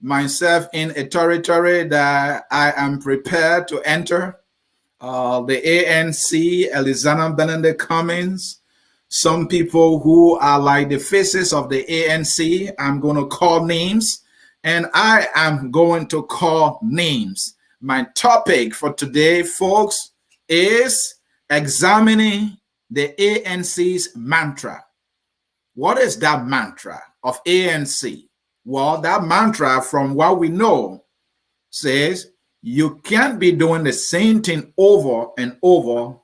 myself in a territory that I am prepared to enter. The ANC, Alexander Benedict Cummings, some people who are like the faces of the ANC. I'm going to call names, and I am going to call names. My topic for today, folks, is examining the ANC's mantra. What is that mantra of ANC? Well, that mantra, from what we know, says you can't be doing the same thing over and over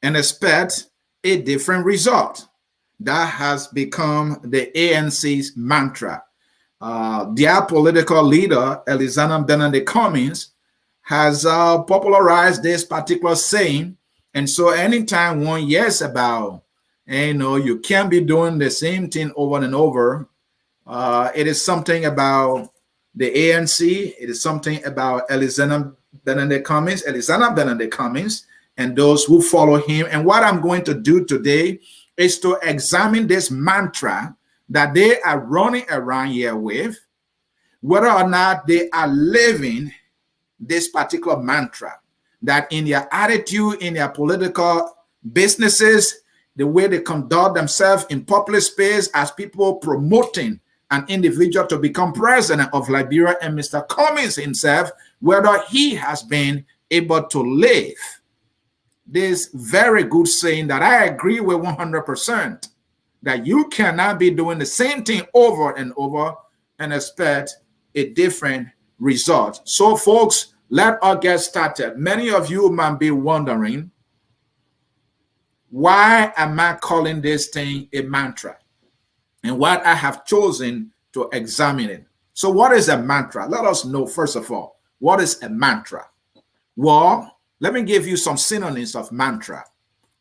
and expect a different result. That has become the ANC's mantra. Their political leader, Alexander Benedict Cummings, has popularized this particular saying. And so anytime one hears about, you can't be doing the same thing over and over, it is something about the ANC. It is something about Alexander Benedict Cummings, and those who follow him. And what I'm going to do today is to examine this mantra that they are running around here with, whether or not they are living this particular mantra, that in their attitude, in their political businesses, the way they conduct themselves in public space as people promoting an individual to become president of Liberia, and Mr. Cummings himself, whether he has been able to live this very good saying that I agree with 100%, that you cannot be doing the same thing over and over and expect a different result. So, folks, let us get started. Many of you might be wondering, why am I calling this thing a mantra? And what I have chosen to examine it. So what is a mantra? Let us know, first of all, what is a mantra? Well, let me give you some synonyms of mantra.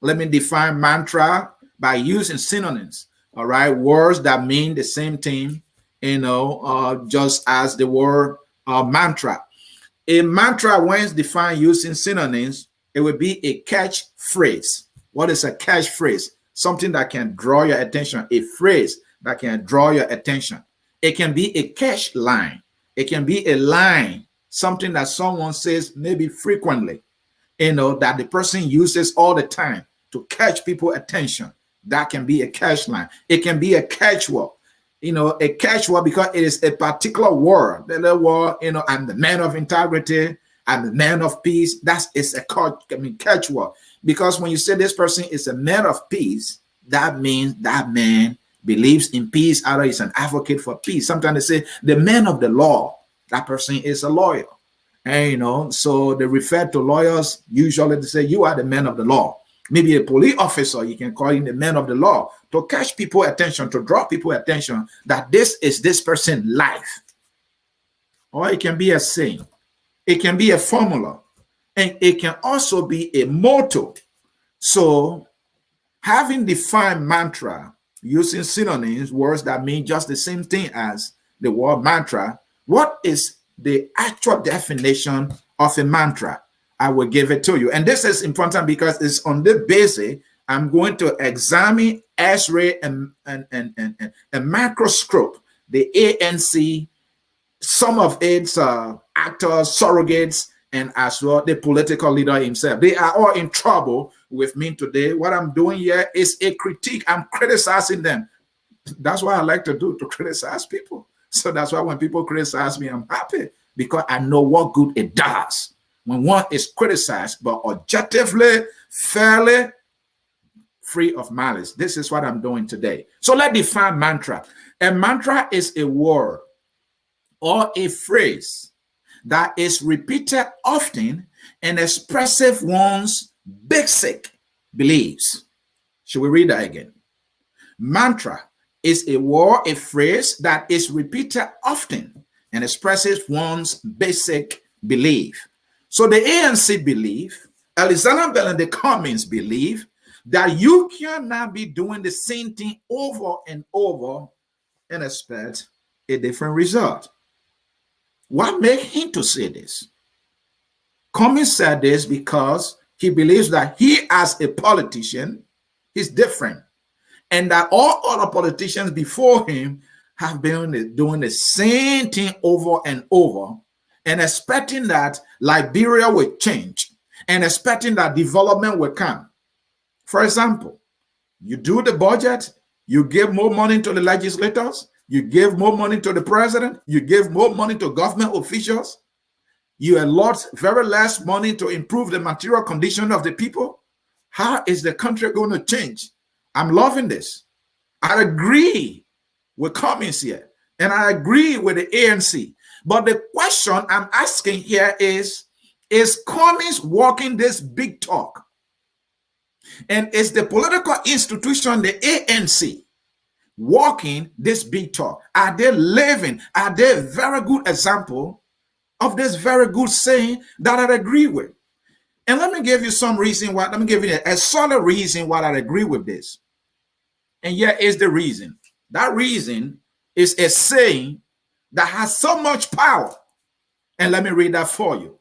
Let me define mantra by using synonyms, all right? Words that mean the same thing, just as the word mantra. A mantra, when it's defined using synonyms, it would be a catchphrase. What is a catchphrase? Something that can draw your attention, a phrase that can draw your attention. It can be a catch line. It can be a line, something that someone says maybe frequently, that the person uses all the time to catch people's attention. That can be a catch line. It can be a catchword. A catchword because it is a particular word. The word, I'm the man of integrity, I'm the man of peace. That is a catchword. Because when you say this person is a man of peace, that means that man believes in peace, either is an advocate for peace. Sometimes they say the man of the law, that person is a lawyer. And so they refer to lawyers, usually they say you are the man of the law. Maybe a police officer, you can call him the man of the law, to catch people's attention, to draw people's attention that this is this person's life. Or it can be a saying, it can be a formula, and it can also be a motto. So having defined mantra using synonyms, words that mean just the same thing as the word mantra, what is the actual definition of a mantra? I will give it to you. And this is important because it's on the basis I'm going to examine X-ray and a microscope, the ANC, some of its actors, surrogates, and as well the political leader himself. They are all in trouble with me today. What I'm doing here is a critique. I'm criticizing them. That's what I like to do, to criticize people. So that's why when people criticize me, I'm happy, because I know what good it does when one is criticized, but objectively, fairly, free of malice. This is what I'm doing today. So let's define mantra. A mantra is a word or a phrase that is repeated often and expresses one's basic beliefs. Should we read that again? Mantra is a word, a phrase that is repeated often and expresses one's basic belief. So the ANC believe, Alexander Benedict Cummings believe, that you cannot be doing the same thing over and over and expect a different result. What made him to say this? Cummings said this because he believes that he, as a politician, is different, and that all other politicians before him have been doing the same thing over and over and expecting that Liberia will change and expecting that development will come. For example, you do the budget, you give more money to the legislators, you give more money to the president, you give more money to government officials, you allot very less money to improve the material condition of the people. How is the country going to change? I'm loving this. I agree with Cummings here, and I agree with the ANC. But the question I'm asking here is Cummings walking this big talk? And is the political institution, the ANC, walking this big talk? Are they living? Are they a very good example of this very good saying that I agree with? And let me give you some reason why. Let me give you a solid reason why I agree with this. And here is the reason. That reason is a saying that has so much power. And let me read that for you.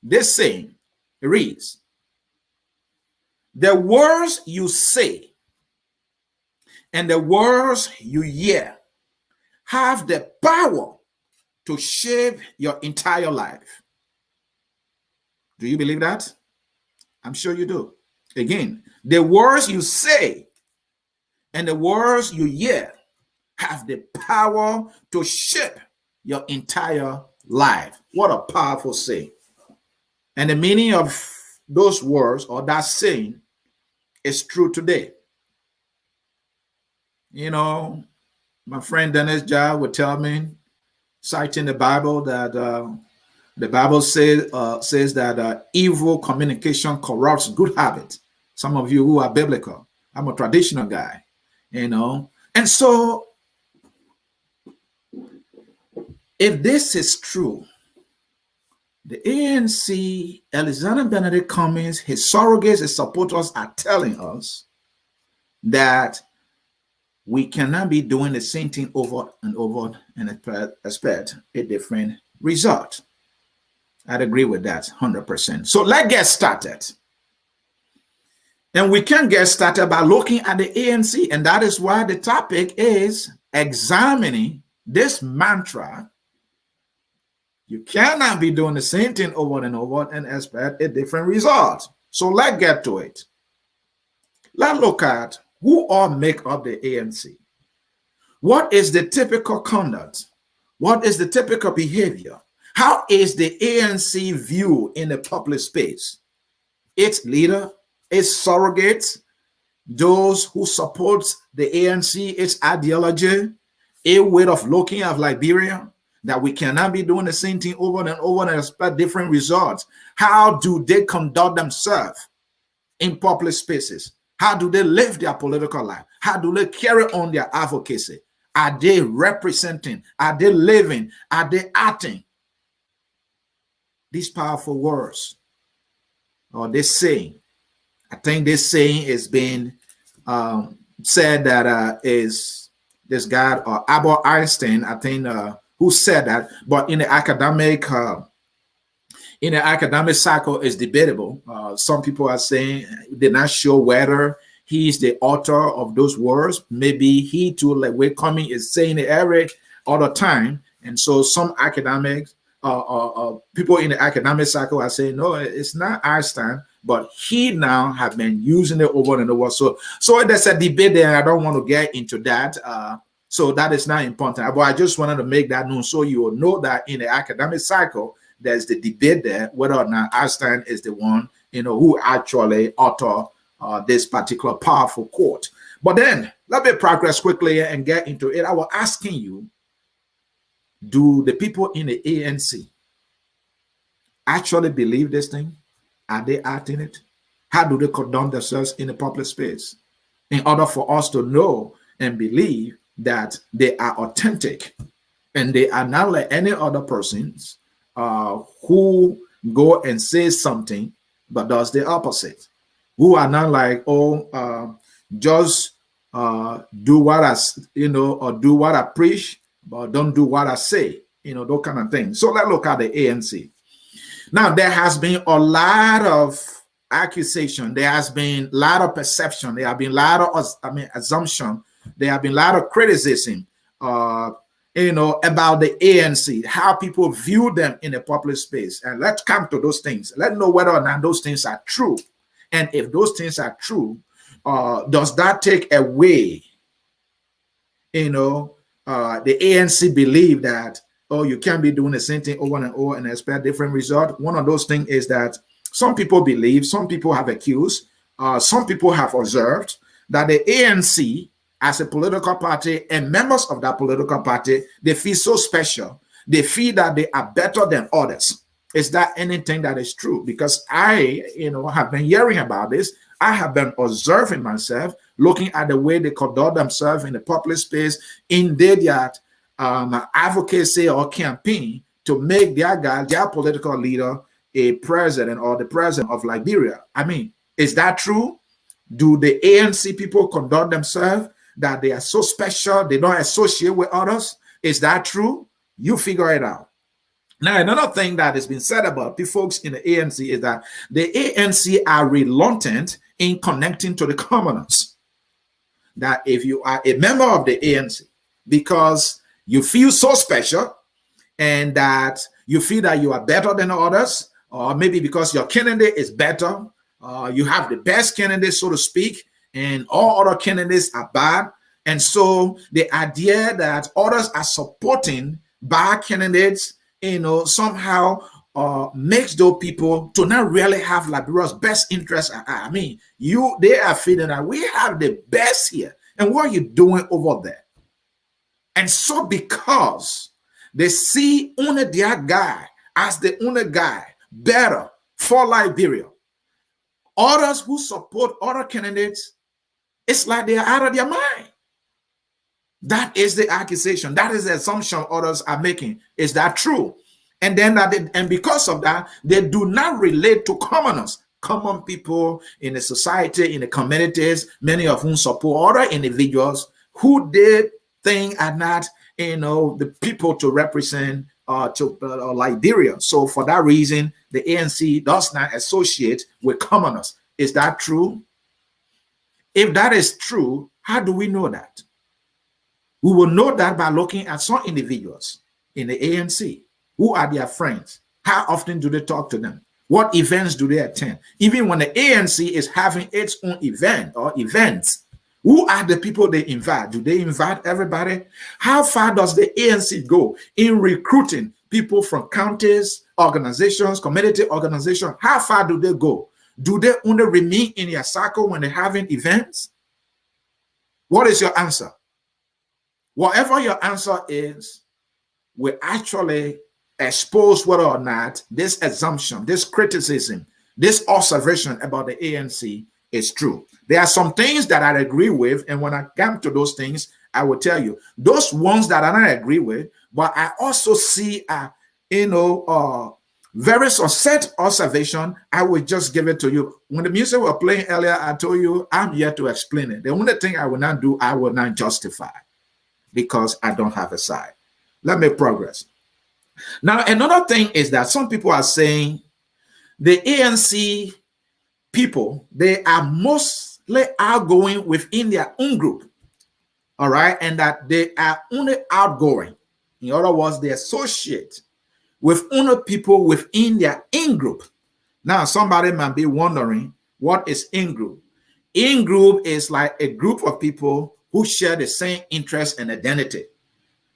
This saying reads, the words you say and the words you hear have the power to shape your entire life. Do you believe that? I'm sure you do. Again, the words you say and the words you hear have the power to shape your entire life. What a powerful saying. And the meaning of those words or that saying is true today. You know, my friend Dennis Jai would tell me, citing the Bible, that the Bible says that evil communication corrupts good habits. Some of you who are biblical, I'm a traditional guy, you know. And so, if this is true, the ANC, Alexander Benedict Cummings, his surrogates, his supporters are telling us that we cannot be doing the same thing over and over and expect a different result. I'd agree with that 100%. So let's get started. And we can get started by looking at the ANC, and that is why the topic is examining this mantra. You cannot be doing the same thing over and over and expect a different result. So let's get to it. Let's look at who all make up the ANC. What is the typical conduct? What is the typical behavior? How is the ANC viewed in the public space? Its leader, its surrogates, those who support the ANC, its ideology, a way of looking at Liberia, that we cannot be doing the same thing over and over and expect different results. How do they conduct themselves in public spaces? How do they live their political life? How do they carry on their advocacy? Are they representing? Are they living? Are they acting? These powerful words, or this saying, I think this saying is being said that is this guy, Albert Einstein, I think, who said that, but in the academic cycle is debatable. Some people are saying they're not sure whether he's the author of those words. Maybe he too, like we're coming, is saying it every other time. And so some academics, people in the academic cycle are saying, no, it's not Einstein, but he now have been using it over and over. So there's a debate there. I don't want to get into that. So that is not important. But I just wanted to make that known so you will know that in the academic cycle, there's the debate there whether or not Einstein is the one, who actually authored this particular powerful quote. But then let me progress quickly and get into it. I was asking you, do the people in the ANC actually believe this thing? Are they acting it? How do they conduct themselves in the public space? In order for us to know and believe that they are authentic and they are not like any other persons who go and say something but does the opposite, who are not like, just do what I, or do what I preach, but don't do what I say, those kind of things. So let's look at the ANC. Now, there has been a lot of accusation. There has been a lot of perception. There have been a lot of, assumption. There have been a lot of criticism about the ANC, how people view them in the public space. And let's come to those things. Let's know whether or not those things are true. And if those things are true, does that take away, the ANC believe that, oh, you can't be doing the same thing over and over and expect different result? One of those things is that some people believe, some people have accused, some people have observed that the ANC as a political party and members of that political party, they feel so special. They feel that they are better than others. Is that anything that is true? Because I, have been hearing about this. I have been observing myself, looking at the way they conduct themselves in the public space, in their advocacy or campaign to make their guy, their political leader, a president or the president of Liberia. I mean, is that true? Do the ANC people conduct themselves that they are so special, they don't associate with others? Is that true? You figure it out. Now, another thing that has been said about the folks in the ANC is that the ANC are reluctant in connecting to the commoners. That if you are a member of the ANC, because you feel so special and that you feel that you are better than others, or maybe because your candidate is better, you have the best candidate, so to speak, and all other candidates are bad. And so the idea that others are supporting bad candidates, somehow makes those people to not really have Liberia's best interest. I mean, they are feeling that we have the best here. And what are you doing over there? And so because they see only their guy as the only guy better for Liberia, others who support other candidates, it's like they are out of their mind. That is the accusation. That is the assumption others are making. Is that true? And then and because of that, they do not relate to commoners, common people in the society, in the communities, many of whom support other individuals who they think are not, the people to represent Liberia. So for that reason, the ANC does not associate with commoners. Is that true? If that is true, how do we know that? We will know that by looking at some individuals in the ANC. Who are their friends? How often do they talk to them? What events do they attend? Even when the ANC is having its own event or events, who are the people they invite? Do they invite everybody? How far does the ANC go in recruiting people from counties, organizations, community organizations? How far do they go? Do they only remain in their circle when they're having events? What is your answer? Whatever your answer is, will actually expose whether or not this assumption, this criticism, this observation about the ANC is true. There are some things that I agree with, and when I come to those things, I will tell you those ones that I don't agree with, but I also see very set observation. I will just give it to you. When the music was playing earlier, I told you I'm here to explain it. The only thing I will not do, I will not justify, because I don't have a side. Let me progress. Now, another thing is that some people are saying the ANC people, they are mostly outgoing within their own group, all right, and that they are only outgoing. In other words, they associate with only people within their in-group. Now, somebody might be wondering, what is in-group? In-group is like a group of people who share the same interests and identity.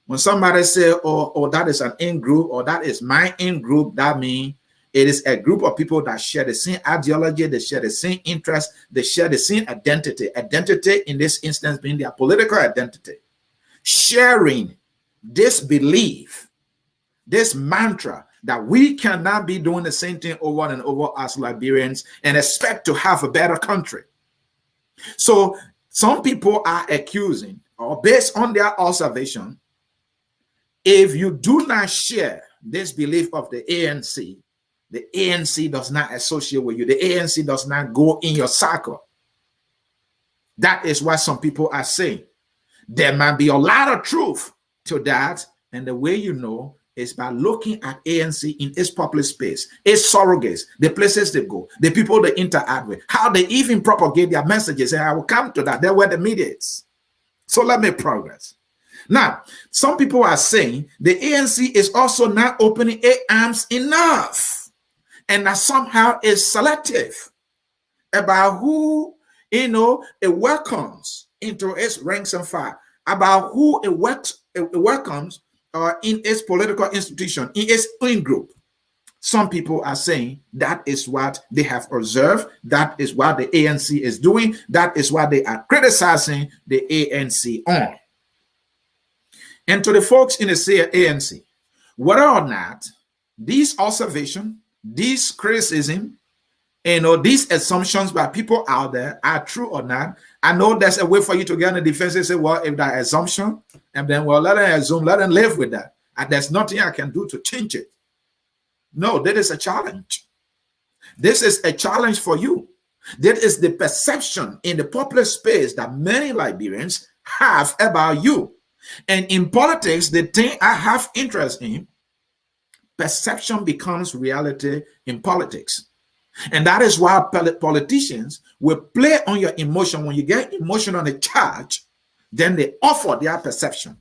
When somebody says, oh, that is an in-group, or that is my in-group, that means it is a group of people that share the same ideology, they share the same interests, they share the same identity. Identity in this instance being their political identity. Sharing this belief, this mantra that we cannot be doing the same thing over and over as Liberians and expect to have a better country. So some people are accusing, or based on their observation, if you do not share this belief of the ANC does not associate with you. The ANC does not go in your circle. That is what some people are saying. There might be a lot of truth to that, and the way you know is by looking at ANC in its public space, its surrogates, the places they go, the people they interact with, how they even propagate their messages, and I will come to that. There where the media is. So let me progress. Now, some people are saying the ANC is also not opening its arms enough, and that somehow is selective about who, it welcomes into its ranks and file, about who it welcomes in its political institution, in its own group. Some people are saying that is what they have observed. That is what the ANC is doing. That is what they are criticizing the ANC on. And to the folks in the ANC, whether or not these observations, these criticism, these assumptions by people out there are true or not, I know there's a way for you to get on the defense and say, well, if that assumption, and then, well, let them assume, let them live with that. And there's nothing I can do to change it. No, that is a challenge. This is a challenge for you. That is the perception in the popular space that many Liberians have about you. And in politics, the thing I have interest in, perception becomes reality in politics. And that is why politicians will play on your emotion. When you get emotion on a charge, then they offer their perception.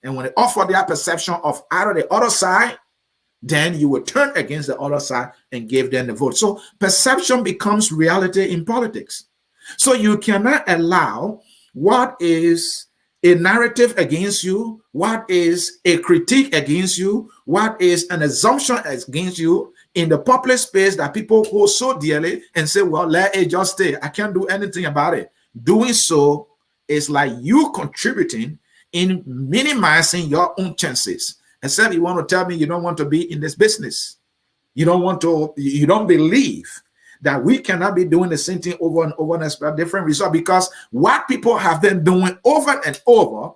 And when they offer their perception of either the other side, then you will turn against the other side and give them the vote. So perception becomes reality in politics. So you cannot allow what is a narrative against you, what is a critique against you, what is an assumption against you in the public space that people hold so dearly and say, well, let it just stay. I can't do anything about it. Doing so is like you contributing in minimizing your own chances. Except you want to tell me you don't want to be in this business. You don't believe that we cannot be doing the same thing over and over and expect different results, because what people have been doing over and over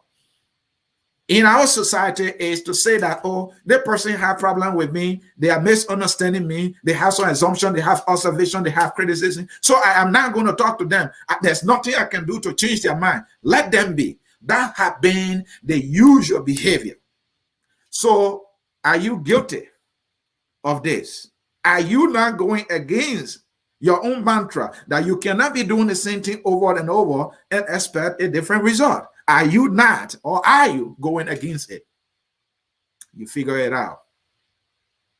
in our society is to say that, oh, that person have problem with me, they are misunderstanding me, they have some assumption, they have observation, they have criticism, so I am not going to talk to them. There's nothing I can do to change their mind. Let them be. That has been the usual behavior. So are you guilty of this? Are you not going against your own mantra that you cannot be doing the same thing over and over and expect a different result? Are you not, or are you going against it? You figure it out.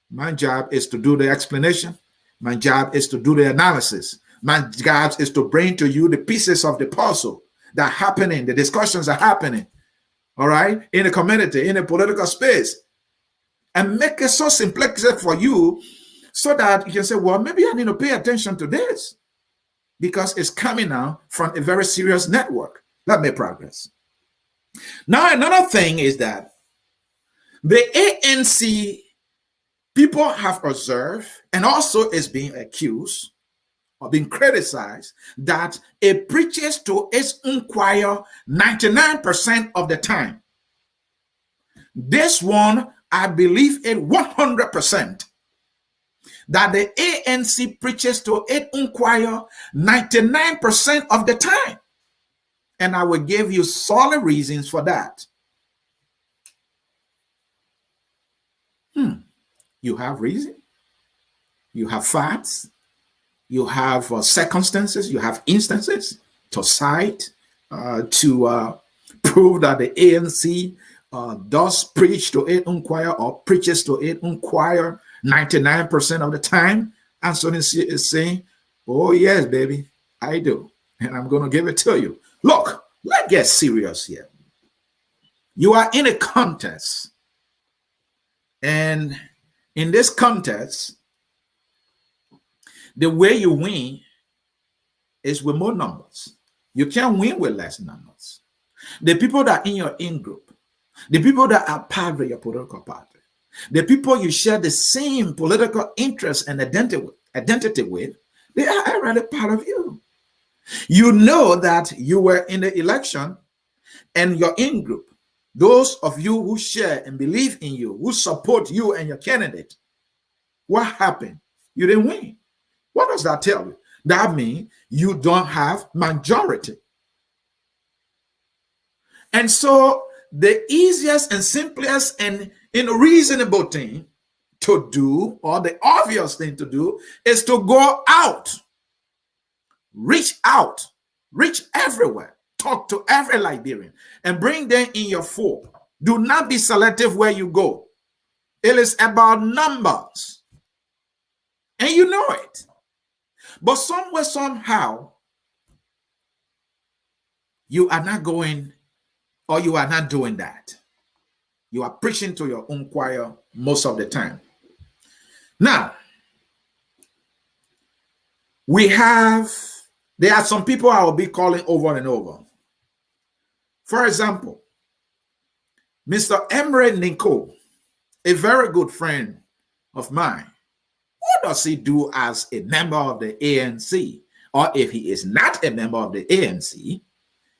My job is to do the explanation. My job is to do the analysis. My job is to bring to you the pieces of the puzzle that are happening, the discussions are happening, all right, in the community, in the political space, and make it so simplistic for you so that you can say, well, maybe I need to pay attention to this because it's coming out from a very serious network. Let me progress. Now, another thing is that the ANC people have observed and also is being accused or being criticized that it preaches to its own choir 99% of the time. This one, I believe it 100%. That the ANC preaches to its own choir 99% of the time. And I will give you solid reasons for that. You have reason. You have facts. You have circumstances. You have instances to cite to prove that the ANC does preach to its own choir or preaches to its own choir 99% of the time. Ansony is saying, oh, yes, baby, I do. And I'm going to give it to you. Look, let's get serious here. You are in a contest. And in this contest, the way you win is with more numbers. You can't win with less numbers. The people that are in your in-group, the people that are part of your political party, the people you share the same political interest and identity with, they are already part of you. You know that you were in the election and your in-group, those of you who share and believe in you, who support you and your candidate, what happened? You didn't win. What does that tell you? That means you don't have majority. And so the easiest and simplest and reasonable thing to do, or the obvious thing to do, is to go out, reach everywhere, talk to every Liberian and bring them in your fold. Do not be selective where you go. It is about numbers. And you know it. But somewhere, somehow, you are not going, or you are not doing that. You are preaching to your own choir most of the time. Now, there are some people I will be calling over and over. For example, Mr. Emre Ninko, a very good friend of mine. What does he do as a member of the ANC? Or if he is not a member of the ANC,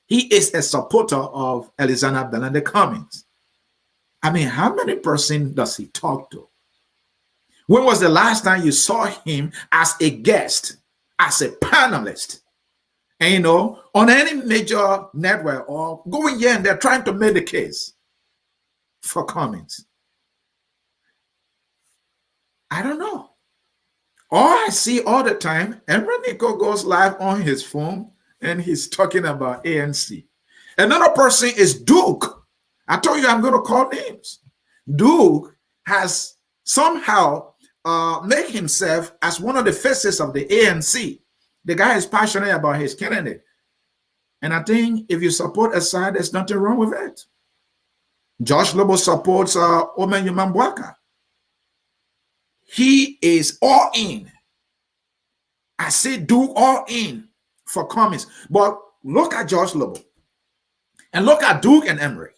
he is a supporter of Alexander Belande Cummings. I mean, how many persons does he talk to? When was the last time you saw him as a guest, as a panelist? And, you know, on any major network or going here and they're trying to make the case for Cummings? I don't know. All I see all the time, Emre Nico goes live on his phone and he's talking about ANC. Another person is Duke. I told you I'm going to call names. Duke has somehow made himself as one of the faces of the ANC. The guy is passionate about his candidate. And I think if you support a side, there's nothing wrong with it. Josh Lobo supports Omen Yumambwaka. He is all in. I say do all in for Cummings. But look at Josh Lobo. And look at Duke and Emery.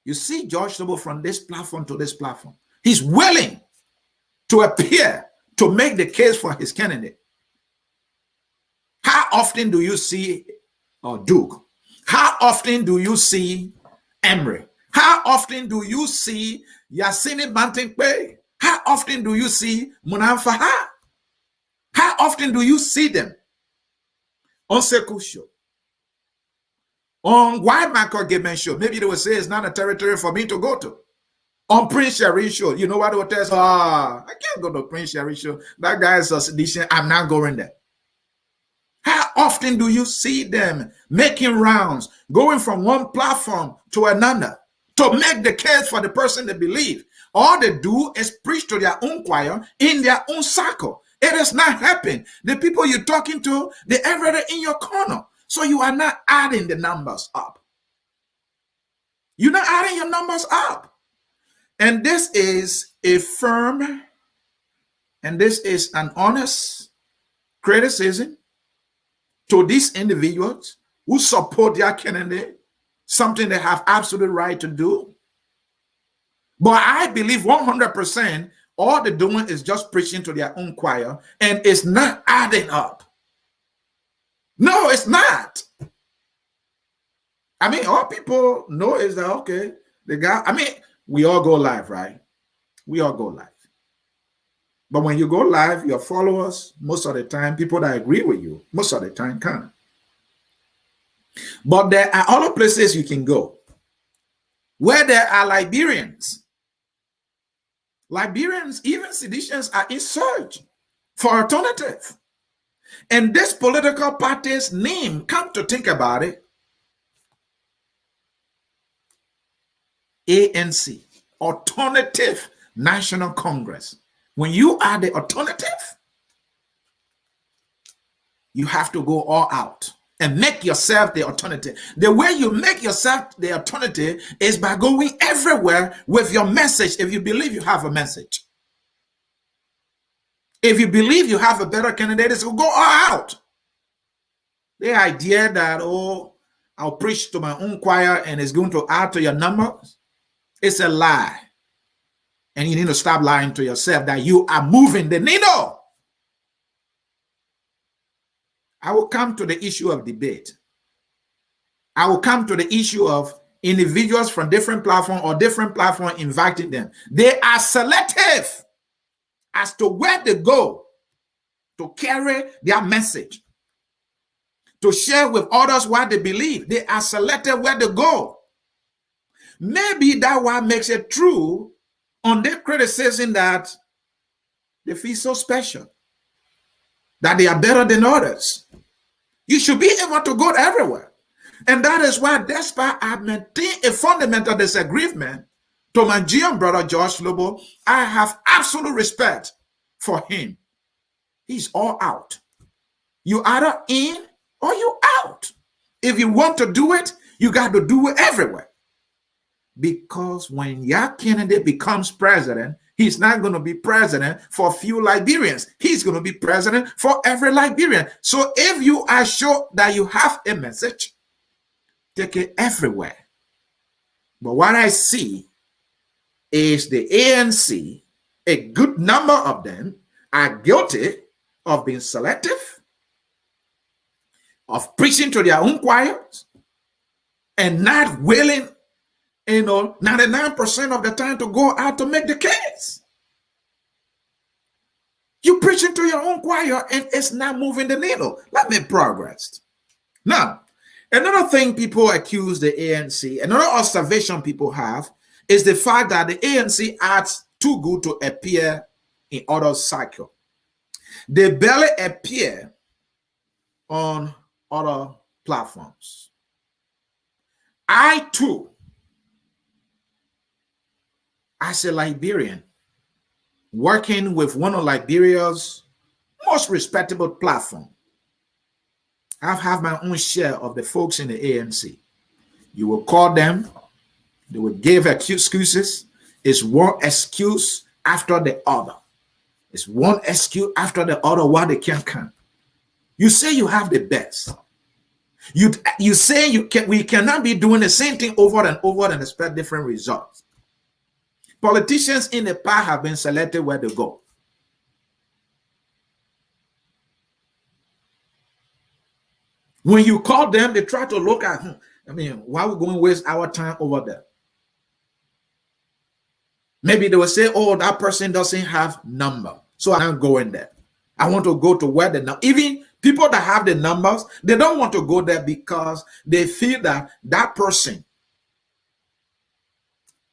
You see Josh Lobo from this platform to this platform. He's willing to appear to make the case for his candidate. How often do you see Duke? How often do you see Emery? How often do you see Yasini Bantinkwe? How often do you see Munan Faha? How often do you see them on Sekou Show? On Why Michael Gaiman Show? Maybe they will say it's not a territory for me to go to. On Prince Sherry Show, you know what they will tell us? I can't go to Prince Sherry Show. That guy is a sedition. I'm not going there. How often do you see them making rounds, going from one platform to another to make the case for the person they believe? All they do is preach to their own choir in their own circle. It is not happening. The people you're talking to, they're everywhere in your corner. So you are not adding the numbers up. You're not adding your numbers up. And this is a firm, and this is an honest criticism to these individuals who support their candidate, something they have absolute right to do. But I believe 100% all they're doing is just preaching to their own choir, and it's not adding up. No, it's not. I mean, all people know is that, okay, the guy, I mean, we all go live, right? We all go live. But when you go live, your followers, most of the time, people that agree with you, most of the time can't. But there are other places you can go where there are Liberians. Liberians, even seditions, are in search for alternative. And this political party's name, come to think about it, ANC, Alternative National Congress. When you are the alternative, you have to go all out and make yourself the alternative. The way you make yourself the alternative is by going everywhere with your message if you believe you have a message. If you believe you have a better candidate, it's go all out. The idea that, oh, I'll preach to my own choir and it's going to add to your numbers, it's a lie. And you need to stop lying to yourself that you are moving the needle. I will come to the issue of debate. I will come to the issue of individuals from different platforms or different platforms inviting them. They are selective as to where they go to carry their message, to share with others what they believe. They are selective where they go. Maybe that what makes it true on their criticism that they feel so special, that they are better than others. You should be able to go everywhere. And that is why, despite I maintain a fundamental disagreement to my GM brother George Lobo, I have absolute respect for him. He's all out. You either in or you out. If you want to do it, you got to do it everywhere. Because when your candidate becomes president, he's not going to be president for a few Liberians. He's going to be president for every Liberian. So if you are sure that you have a message, take it everywhere. But what I see is the ANC, a good number of them are guilty of being selective, of preaching to their own choirs, and not willing, 99% of the time to go out to make the case. You preaching to your own choir and it's not moving the needle. Let me progress. Now, another thing people accuse the ANC, another observation people have, is the fact that the ANC acts too good to appear in other cycles. They barely appear on other platforms. I too, as a Liberian, working with one of Liberia's most respectable platforms, I've had my own share of the folks in the ANC. You will call them, they will give excuses. It's one excuse after the other. It's one excuse after the other why they can't come. You say you have the best. You say we cannot be doing the same thing over and over and expect different results. Politicians in the past have been selected where they go. When you call them, they try to look at, why are we going to waste our time over there? Maybe they will say, oh, that person doesn't have number, so I'm not going there. I want to go to where the number. Even people that have the numbers, they don't want to go there because they feel that that person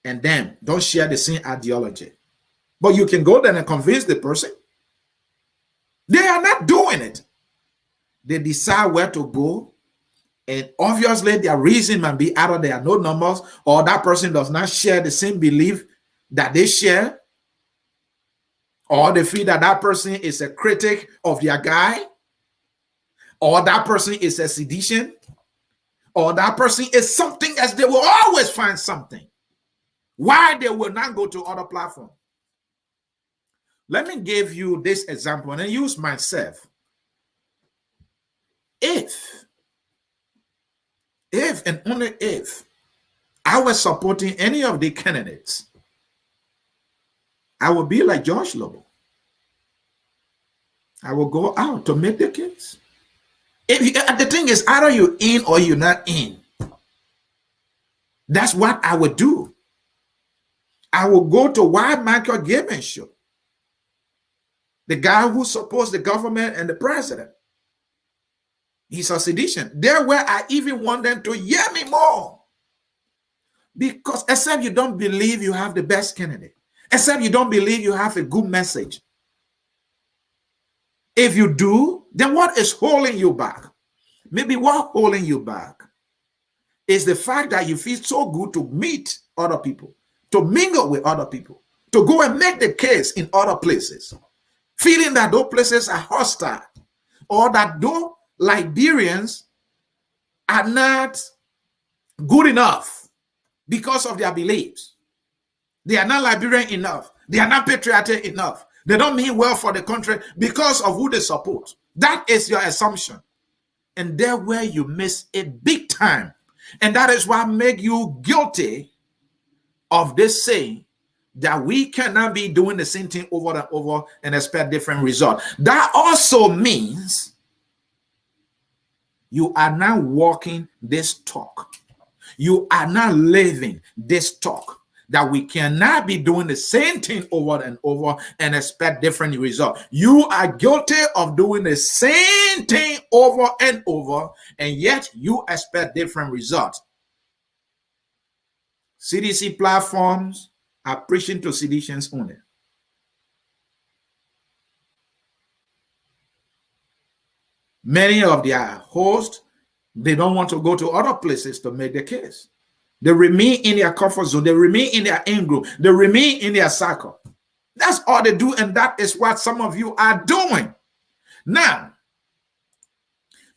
and them don't share the same ideology. But you can go there and convince the person. They are not doing it. They decide where to go, and obviously their reason might be either there are no numbers or that person does not share the same belief that they share, or they feel that that person is a critic of their guy, or that person is a sedition, or that person is something else. They will always find something why they will not go to other platforms. Let me give you this example and I use myself. If and only if I was supporting any of the candidates, I would be like George Lobo. I will go out to make the case. The thing is, either you're in or you're not in. That's what I would do. I will go to why Michael Gibbons show. The guy who supports the government and the president. He's a sedition. There where I even want them to hear me more. Because except you don't believe you have the best candidate. Except you don't believe you have a good message. If you do, then what is holding you back? Maybe what holding you back is the fact that you feel so good to meet other people, to mingle with other people, to go and make the case in other places, feeling that those places are hostile, or that those Liberians are not good enough because of their beliefs. They are not Liberian enough. They are not patriotic enough. They don't mean well for the country because of who they support. That is your assumption. And there where you miss it big time. And that is what makes you guilty of this saying that we cannot be doing the same thing over and over and expect different results. That also means you are not walking this talk. You are not living this talk. That we cannot be doing the same thing over and over and expect different results. You are guilty of doing the same thing over and over, and yet you expect different results. CDC platforms are preaching to seditions only. Many of their hosts They don't want to go to other places to make the case. They remain in their comfort zone. They remain in their in group. They remain in their circle. That's all they do, and that is what some of you are doing. Now,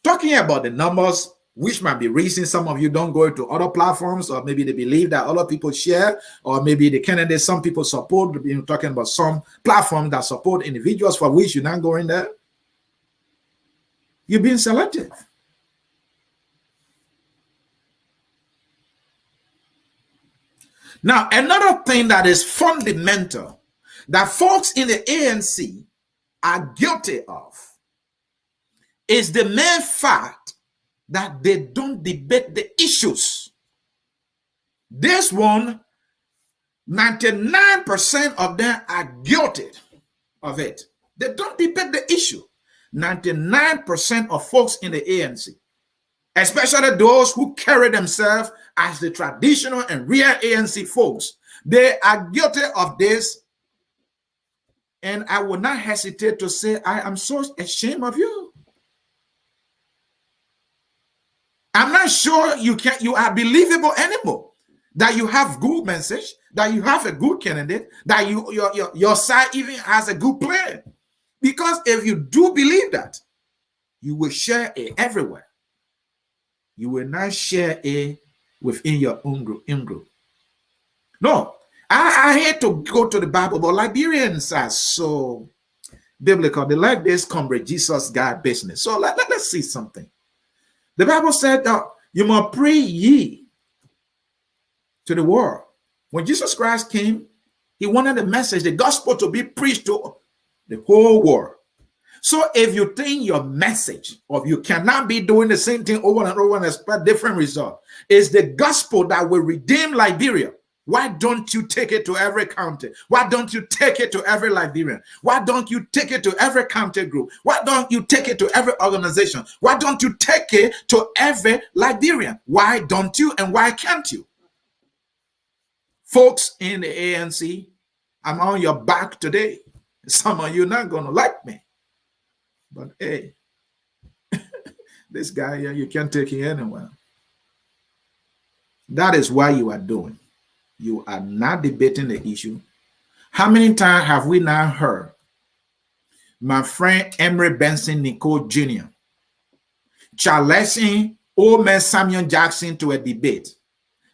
talking about the numbers, which might be reason some of you don't go to other platforms, or maybe they believe that other people share, or maybe the candidates some people support. You're talking about some platforms that support individuals for which you're not going there. You're being selective. Now, another thing that is fundamental that folks in the ANC are guilty of is the mere fact that they don't debate the issues. This one, 99% of them are guilty of it. They don't debate the issue. 99% of folks in the ANC, especially those who carry themselves as the traditional and real ANC folks, they are guilty of this. And I will not hesitate to say, I am so ashamed of you. I'm not sure you are believable anymore. That you have good message, that you have a good candidate, that your side even has a good plan. Because if you do believe that, you will share it everywhere. You will not share it within your own group. No, I hate to go to the Bible, but Liberians are so biblical. They like this comrade Jesus God business. So let's see something. The Bible said that you must pray ye to the world. When Jesus Christ came, he wanted the message, the gospel, to be preached to the whole world. So if you think your message, or you cannot be doing the same thing over and over and expect different result, is the gospel that will redeem Liberia, why don't you take it to every county? Why don't you take it to every Liberian? Why don't you take it to every county group? Why don't you take it to every organization? Why don't you take it to every Liberian? Why don't you, and why can't you? Folks in the ANC, I'm on your back today. Some of you are not going to like me. But hey, this guy here, you can't take him anywhere. That is why you are doing. You are not debating the issue. How many times have we now heard my friend Emery Benson Nicole Jr. challenging old man Samuel Jackson to a debate,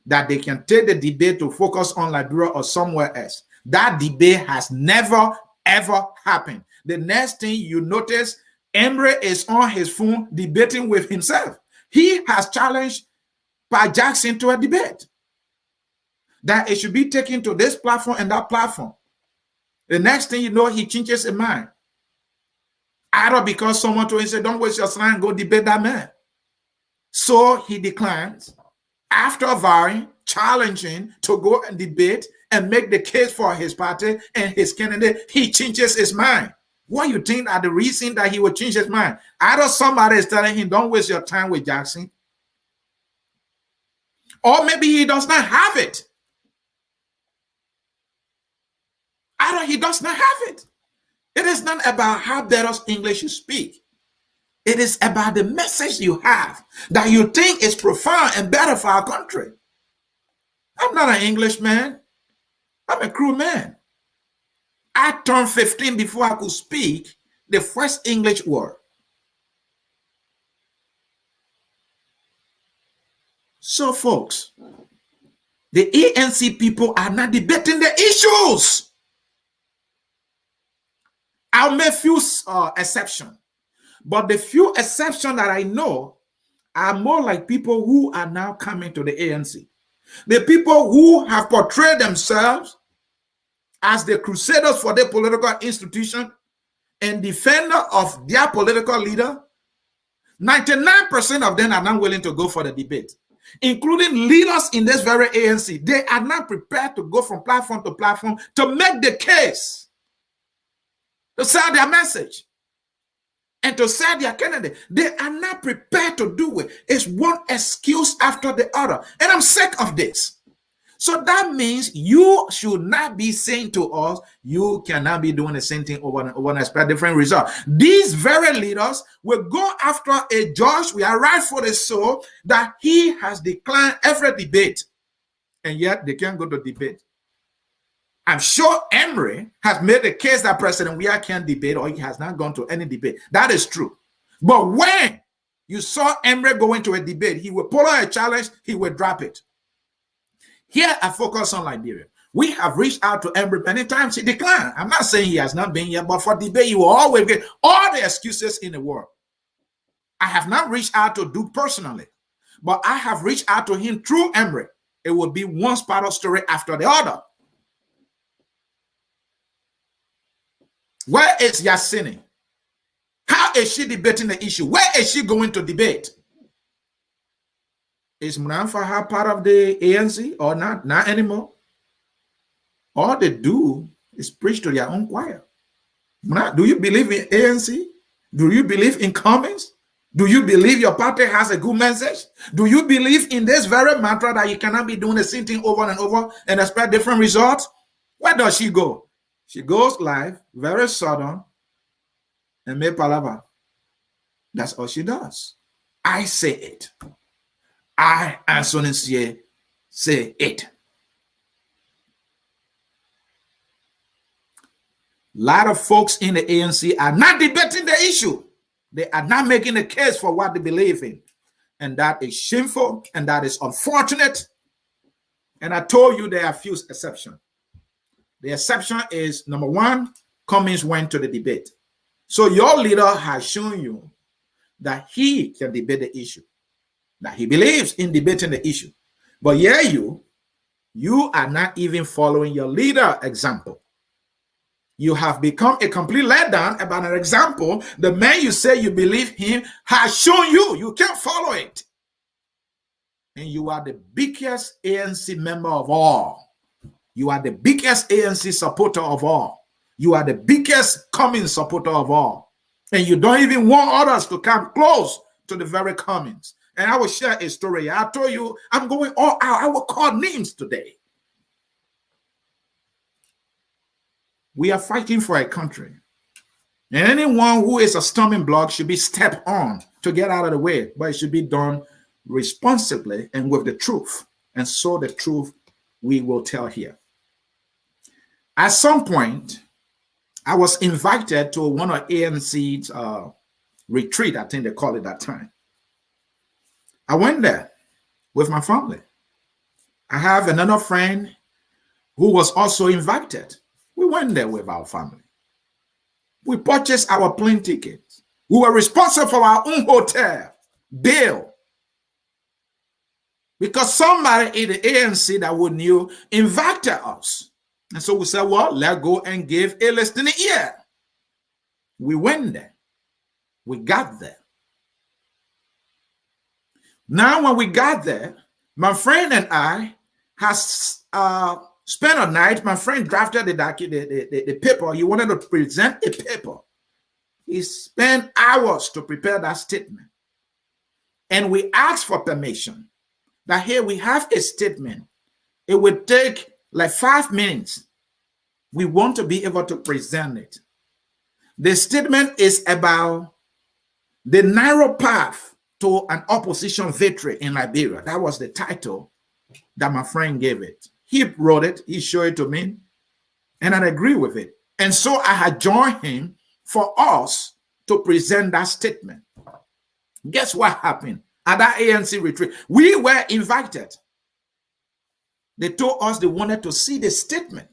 that they can take the debate to focus on Liberia or somewhere else? That debate has never, ever happened. The next thing you notice, Emery is on his phone debating with himself. He has challenged Pa Jackson to a debate, that it should be taken to this platform and that platform. The next thing you know, he changes his mind. Either because someone told him, say, don't waste your time, go debate that man. So he declines. After vowing, challenging to go and debate and make the case for his party and his candidate, he changes his mind. What do you think are the reason that he would change his mind? Either somebody is telling him, don't waste your time with Jackson, or maybe he does not have it. Either he does not have it. It is not about how better English you speak. It is about the message you have that you think is profound and better for our country. I'm not an Englishman. I'm a crew man. I turned 15 before I could speak the first English word. So, folks, the ANC people are not debating the issues. I'll make few exceptions, but the few exceptions that I know are more like people who are now coming to the ANC. The people who have portrayed themselves as the crusaders for their political institution and defender of their political leader. 99% of them are not willing to go for the debate, including leaders in this very ANC. They are not prepared to go from platform to platform to make the case, to sell their message, and to sell their candidate. They are not prepared to do it. It's one excuse after the other. And I'm sick of this. So that means you should not be saying to us, you cannot be doing the same thing over and over and expect different results. These very leaders will go after a judge, we are rightfully so, that he has declined every debate, and yet they can't go to debate. I'm sure Emory has made the case that President Weah can't debate, or he has not gone to any debate. That is true. But when you saw Emory go into a debate, he will pull out a challenge, he will drop it. Here I focus on Liberia. We have reached out to Emory many times. He declined. I'm not saying he has not been here, but for debate, you will always get all the excuses in the world. I have not reached out to Duke personally, but I have reached out to him through Emory. It will be one Sparta story after the other. Where is Yasini? How is she debating the issue? Where is she going to debate? Is Munanfaha part of the ANC or not? Not anymore. All they do is preach to their own choir. Do you believe in ANC? Do you believe in Cummings? Do you believe your party has a good message? Do you believe in this very mantra that you cannot be doing the same thing over and over and expect different results? Where does she go? She goes live, very sudden, and make palava. That's all she does. I say it. I, Ansony Sieh, say it. A lot of folks in the ANC are not debating the issue. They are not making a case for what they believe in. And that is shameful, and that is unfortunate. And I told you there are a few exceptions. The exception is, number one, Cummings went to the debate. So your leader has shown you that he can debate the issue, that he believes in debating the issue. But yeah, you are not even following your leader example. You have become a complete letdown about an example. The man you say you believe him has shown you. You can't follow it. And you are the biggest ANC member of all. You are the biggest ANC supporter of all. You are the biggest Cummings supporter of all. And you don't even want others to come close to the very Cummings. And I will share a story. I told you I'm going all out. I will call names today. We are fighting for a country. And anyone who is a stumbling block should be stepped on to get out of the way. But it should be done responsibly and with the truth. And so the truth we will tell here. At some point, I was invited to one of ANC's retreat, I think they call it that time. I went there with my family. I have another friend who was also invited. We went there with our family. We purchased our plane tickets. We were responsible for our own hotel bill. Because somebody in the ANC that we knew invited us. And so we said, well, let's go and give a listening ear. We went there. We got there. Now, when we got there, my friend and I has spent a night. My friend drafted the paper. He wanted to present a paper. He spent hours to prepare that statement. And we asked for permission. That here we have a statement. It would take like 5 minutes. We want to be able to present it. The statement is about the narrow path to an opposition victory in Liberia. That was the title that my friend gave it. He wrote it, he showed it to me, and I agree with it. And so I had joined him for us to present that statement. Guess what happened at that ANC retreat? We were invited. They told us they wanted to see the statement,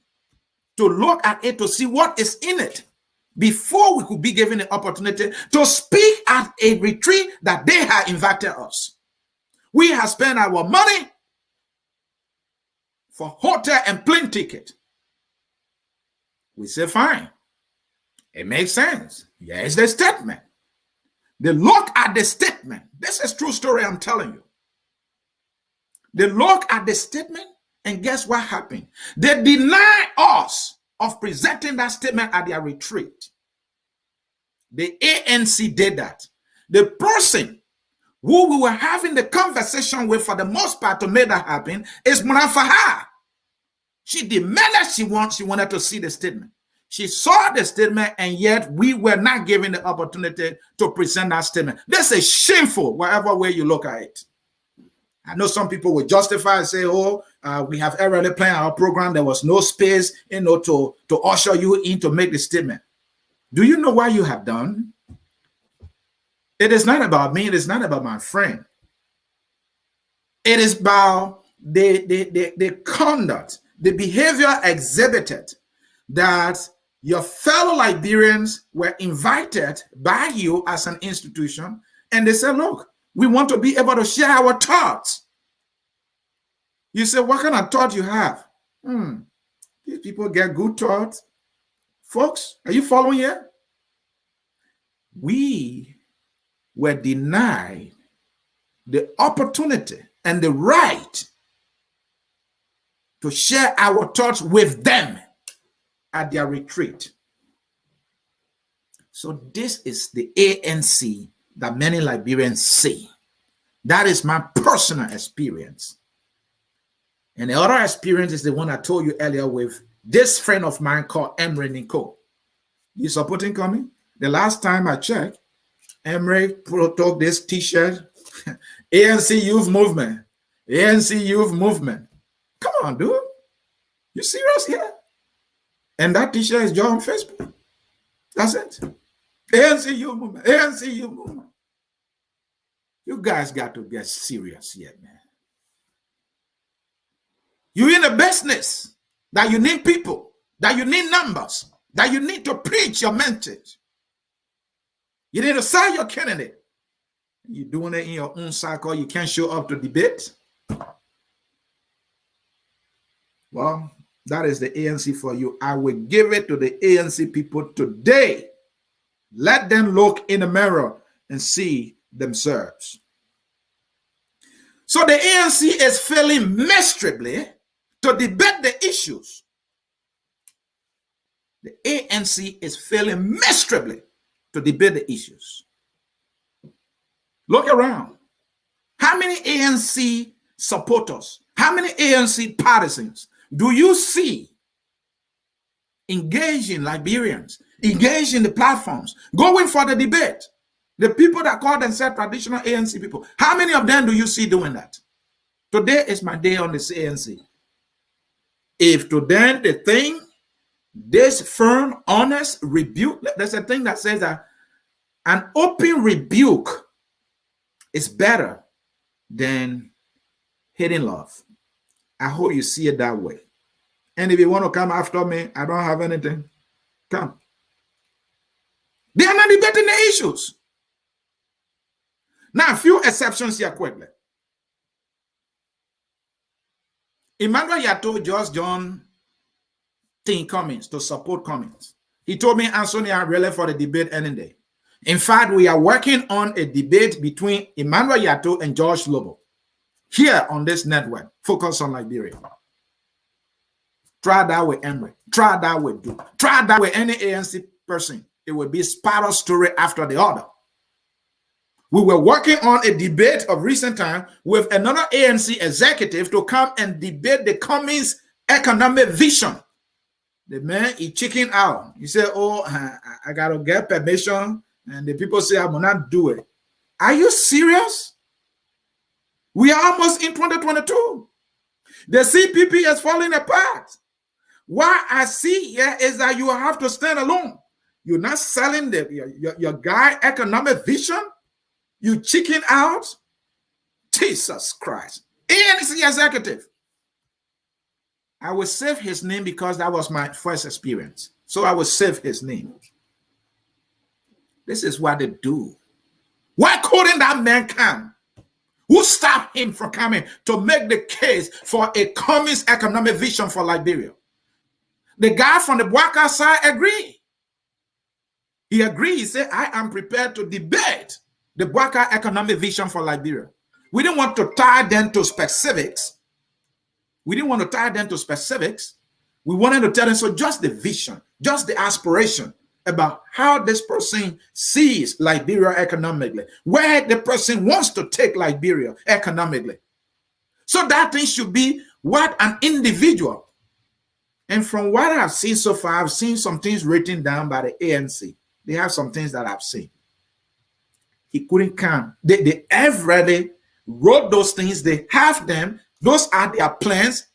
to look at it, to see what is in it, before we could be given the opportunity to speak at a retreat that they had invited us. We have spent our money for hotel and plane ticket. We say, fine. It makes sense. Here's the statement. They look at the statement. This is true story I'm telling you. They look at the statement, and guess what happened? They deny us of presenting that statement at their retreat. The ANC did that. The person who we were having the conversation with for the most part to make that happen is Munanfaha. She demanded she wanted to see the statement. She saw the statement, and yet we were not given the opportunity to present that statement. This is shameful, whatever way you look at it. I know some people will justify and say, oh, we have already planned our program. There was no space, to usher you in to make the statement. Do you know what you have done? It is not about me. It is not about my friend. It is about the conduct, the behavior exhibited, that your fellow Liberians were invited by you as an institution, and they said, look, we want to be able to share our thoughts. You say, what kind of thought you have? These people get good thoughts. Folks, are you following here? We were denied the opportunity and the right to share our thoughts with them at their retreat. So this is the ANC that many Liberians see. That is my personal experience. And the other experience is the one I told you earlier with this friend of mine called Emre Nico. You supporting Cummings? The last time I checked, Emre took this t-shirt, ANC Youth Movement, ANC Youth Movement. Come on, dude. You serious here? And that t-shirt is just on Facebook. That's it. ANC Youth Movement, ANC Youth Movement. You guys got to get serious here, man. You're in a business that you need people, that you need numbers, that you need to preach your message. You need to sell your candidate. You're doing it in your own circle. You can't show up to debate. Well, that is the ANC for you. I will give it to the ANC people today. Let them look in the mirror and see themselves. So the ANC is failing miserably to debate the issues. The ANC is failing miserably to debate the issues. Look around. How many ANC supporters, how many ANC partisans do you see engaging Liberians, engaging the platforms, going for the debate? The people that call themselves traditional ANC people, how many of them do you see doing that? Today is my day on this ANC. If to them they think this firm, honest rebuke, there's a thing that says that an open rebuke is better than hidden love. I hope you see it that way. And if you want to come after me, I don't have anything. Come. They are not debating the issues. Now, a few exceptions here quickly. Emmanuel Yato just joined Team Cummings to support Cummings. He told me, Ansony, I'm ready for the debate any day. In fact, we are working on a debate between Emmanuel Yato and George Lobo here on this network, Focus on Liberia. Try that with Emory. Try that with Duke. Try that with any ANC person. It will be spiral story after the other. We were working on a debate of recent time with another ANC executive to come and debate the Cummings economic vision. The man is checking out. He said, oh, I got to get permission. And the people say, I will not do it. Are you serious? We are almost in 2022. The CPP is falling apart. What I see here is that you have to stand alone. You're not selling your guy economic vision. You chicken out. Jesus Christ. ANC executive. I will save his name because that was my first experience. So I will save his name. This is what they do. Why couldn't that man come? Who stopped him from coming to make the case for a Cummings economic vision for Liberia? The guy from the Bwaka side agreed. He agreed. He said, I am prepared to debate the Bwaka economic vision for Liberia. We didn't want to tie them to specifics. We didn't want to tie them to specifics. We wanted to tell them, so just the vision, just the aspiration about how this person sees Liberia economically, where the person wants to take Liberia economically. So that thing should be what an individual And from what I've seen so far, I've seen some things written down by the ANC. They have some things that I've seen. He couldn't come. They already wrote those things. They have them. Those are their plans.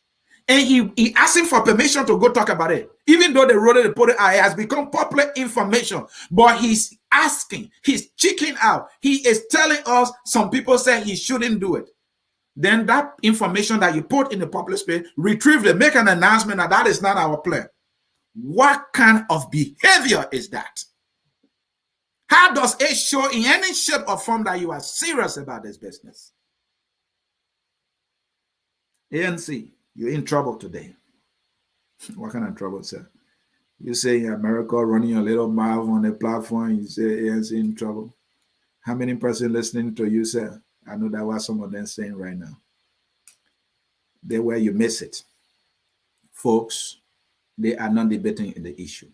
And he asked him for permission to go talk about it. Even though they wrote it, it has become popular information. But he's asking, he's checking out. He is telling us some people say he shouldn't do it. Then that information that you put in the public space, retrieve it, make an announcement that is not our plan. What kind of behavior is that? How does it show in any shape or form that you are serious about this business? ANC, you're in trouble today. What kind of trouble, sir? You say in America, running your little mouth on the platform, you say ANC in trouble. How many persons listening to you, sir? I know that what some of them saying right now. They where you miss it. Folks, they are not debating in the issue.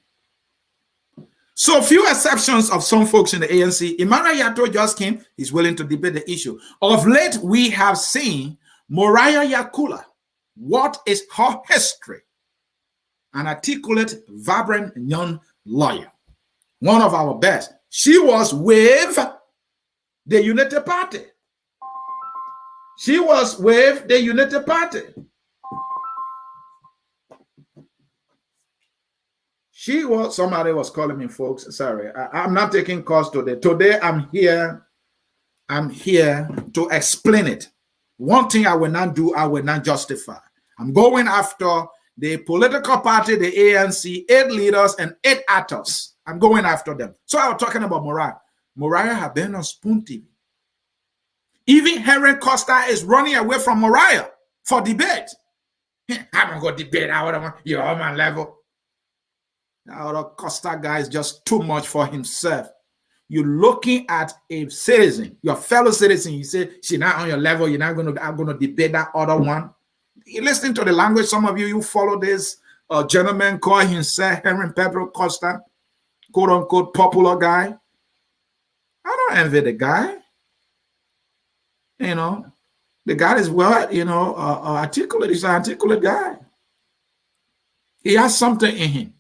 So few exceptions of some folks in the ANC. Emmanuel Yato just came. He's willing to debate the issue. Of late, we have seen Moriah Yakula. What is her history? An articulate, vibrant young lawyer. One of our best. She was with the United Party. She was with the United Party. She was, somebody was calling me, folks. Sorry, I'm not taking calls today. Today, I'm here to explain it. One thing I will not do, I will not justify. I'm going after the political party, the ANC, 8 leaders and 8 actors. I'm going after them. So I was talking about Moriah. Moriah has been on Spoon TV. Even Henry Costa is running away from Moriah for debate. I'm going to go debate. You're on my level. Our Costa guy is just too much for himself. You're looking at a citizen, your fellow citizen. You say she's not on your level. You're not going to. I'm going to debate that other one. You listen to the language. Some of you follow this gentleman called himself Henry Pedro Costa, quote unquote popular guy. I don't envy the guy. You know, the guy is well. Articulate. He's an articulate guy. He has something in him.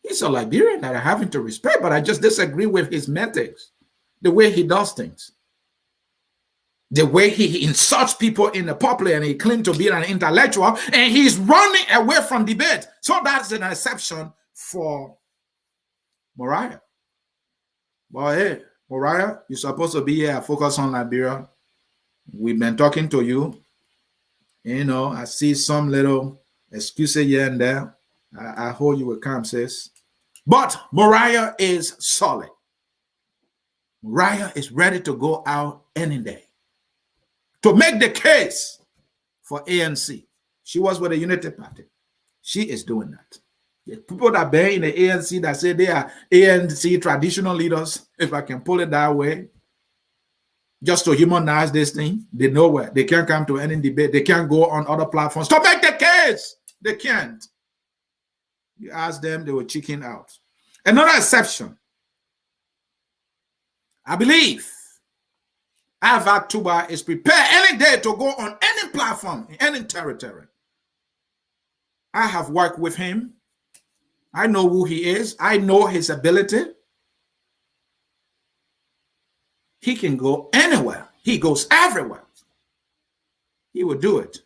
He's a Liberian that I have to respect, but I just disagree with his methods, the way he does things, the way he insults people in the public, and he claims to be an intellectual, and he's running away from debate. So that's an exception for Moriah. But hey, Moriah, you're supposed to be here. Focus on Liberia. We've been talking to you. You know, I see some little excuses here and there. I hold you with calm, sis. But Moriah is solid. Moriah is ready to go out any day to make the case for ANC. She was with the United Party. She is doing that. The people that been in the ANC that say they are ANC traditional leaders, if I can pull it that way, just to humanize this thing, they know where. They can't come to any debate. They can't go on other platforms to make the case. They can't. You ask them, they will chicken out. Another exception. I believe Ava Tuba is prepared any day to go on any platform, in any territory. I have worked with him. I know who he is. I know his ability. He can go anywhere. He goes everywhere. He will do it.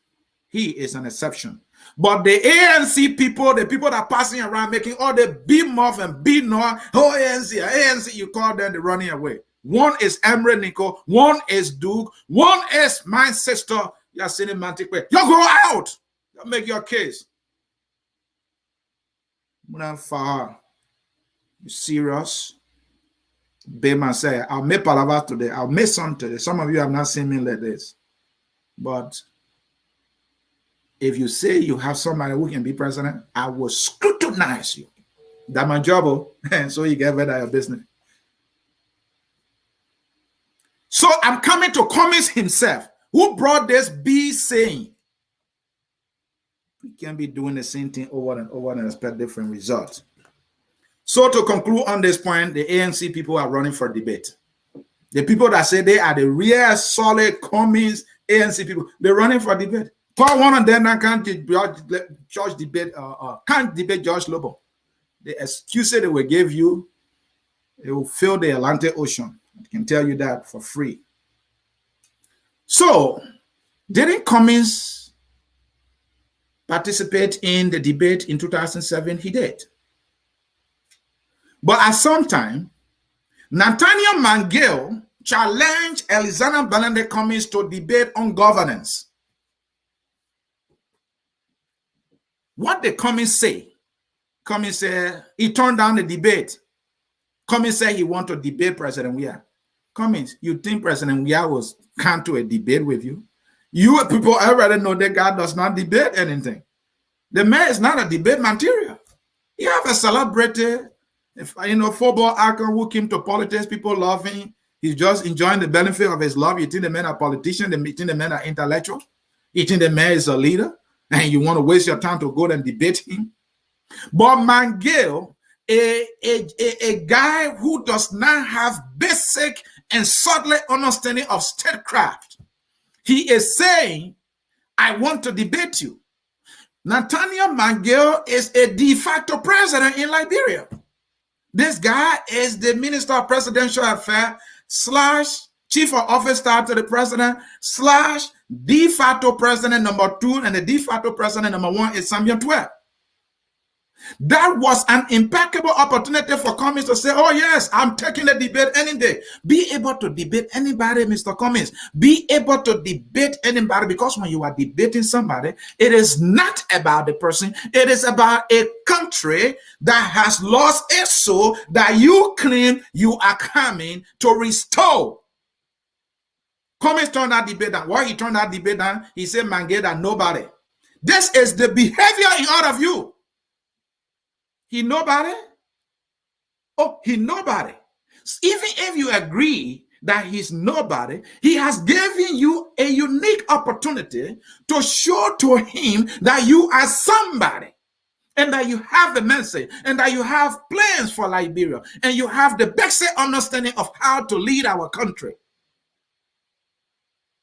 He is an exception. But the ANC people, the people that are passing around making all the big mouth and big noise, oh, ANC, you call them the running away. One is Emre Nico, one is Duke, one is my sister, Yasini Mantikwe. You go out. You make your case. Munafar, you serious? Bayman say, I'll make Palava today. I'll make some today. Some of you have not seen me like this. But if you say you have somebody who can be president, I will scrutinize you. That's my job, and so you get better at your business. So I'm coming to Cummings himself, who brought this B saying, we can't be doing the same thing over and over and expect different results. So to conclude on this point, the ANC people are running for debate. The people that say they are the real solid Cummings ANC people, they're running for debate. Call one of them that can't George debate, can't debate George Lobo. The excuse they will give you, it will fill the Atlantic Ocean. I can tell you that for free. So, didn't Cummings participate in the debate in 2007? He did. But at some time, Nathaniel Mangill challenged Alexander Bernard Cummings to debate on governance. What did Cummings say? Cummings said he turned down the debate. Cummings said he wanted to debate President Weah. Cummings, you think President Weah was come to a debate with you? You people already know that God does not debate anything. The man is not a debate material. You have a celebrity, football icon who came to politics. People love him. He's just enjoying the benefit of his love. You think the man are politician? You think the man are intellectual? You think the man is a leader? And you want to waste your time to go and debate him? But Mangill, a guy who does not have basic and subtle understanding of statecraft, he is saying, I want to debate you. Nathaniel Mangill is a de facto president in Liberia. This guy is the Minister of Presidential Affairs / Chief of Office Staff to the President / de facto President number 2, and the de facto President number 1 is Samuel 12. That was an impeccable opportunity for Cummings to say, oh yes, I'm taking the debate any day. Be able to debate anybody, Mr. Cummings. Be able to debate anybody, because when you are debating somebody, it is not about the person. It is about a country that has lost its soul that you claim you are coming to restore. Cummings turned that debate down. Why he turned that debate down? He said, Mangill, that nobody. This is the behavior in all of you. He nobody? Oh, he nobody. Even if you agree that he's nobody, he has given you a unique opportunity to show to him that you are somebody, and that you have the message, and that you have plans for Liberia, and you have the basic understanding of how to lead our country.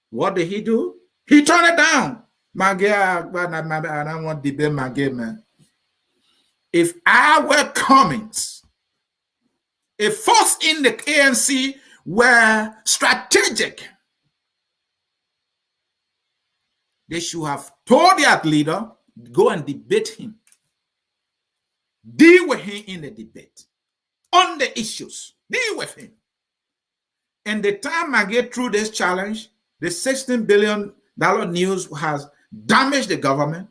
What did he do? He turned it down. Mangill, I don't want to debate Mangill, man. If I were Cummings, if folks in the ANC were strategic, they should have told their leader, go and debate him. Deal with him in the debate. On the issues, deal with him. And the time I get through this challenge, the $16 billion news has damaged the government.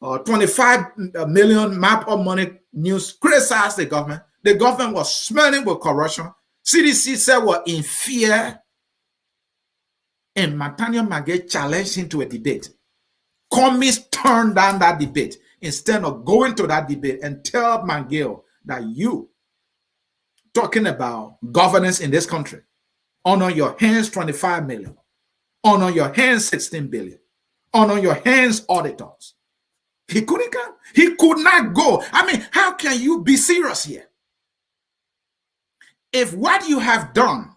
25 million map of money news criticized the government. The government was smelling with corruption. CDC said were in fear. And Nathaniel Mangill challenged him to a debate. Cummings turned down that debate instead of going to that debate and tell Mangill that you talking about governance in this country. On your hands, 25 million. On your hands, 16 billion. On your hands, auditors. He couldn't come. He could not go. I mean, how can you be serious here? If what you have done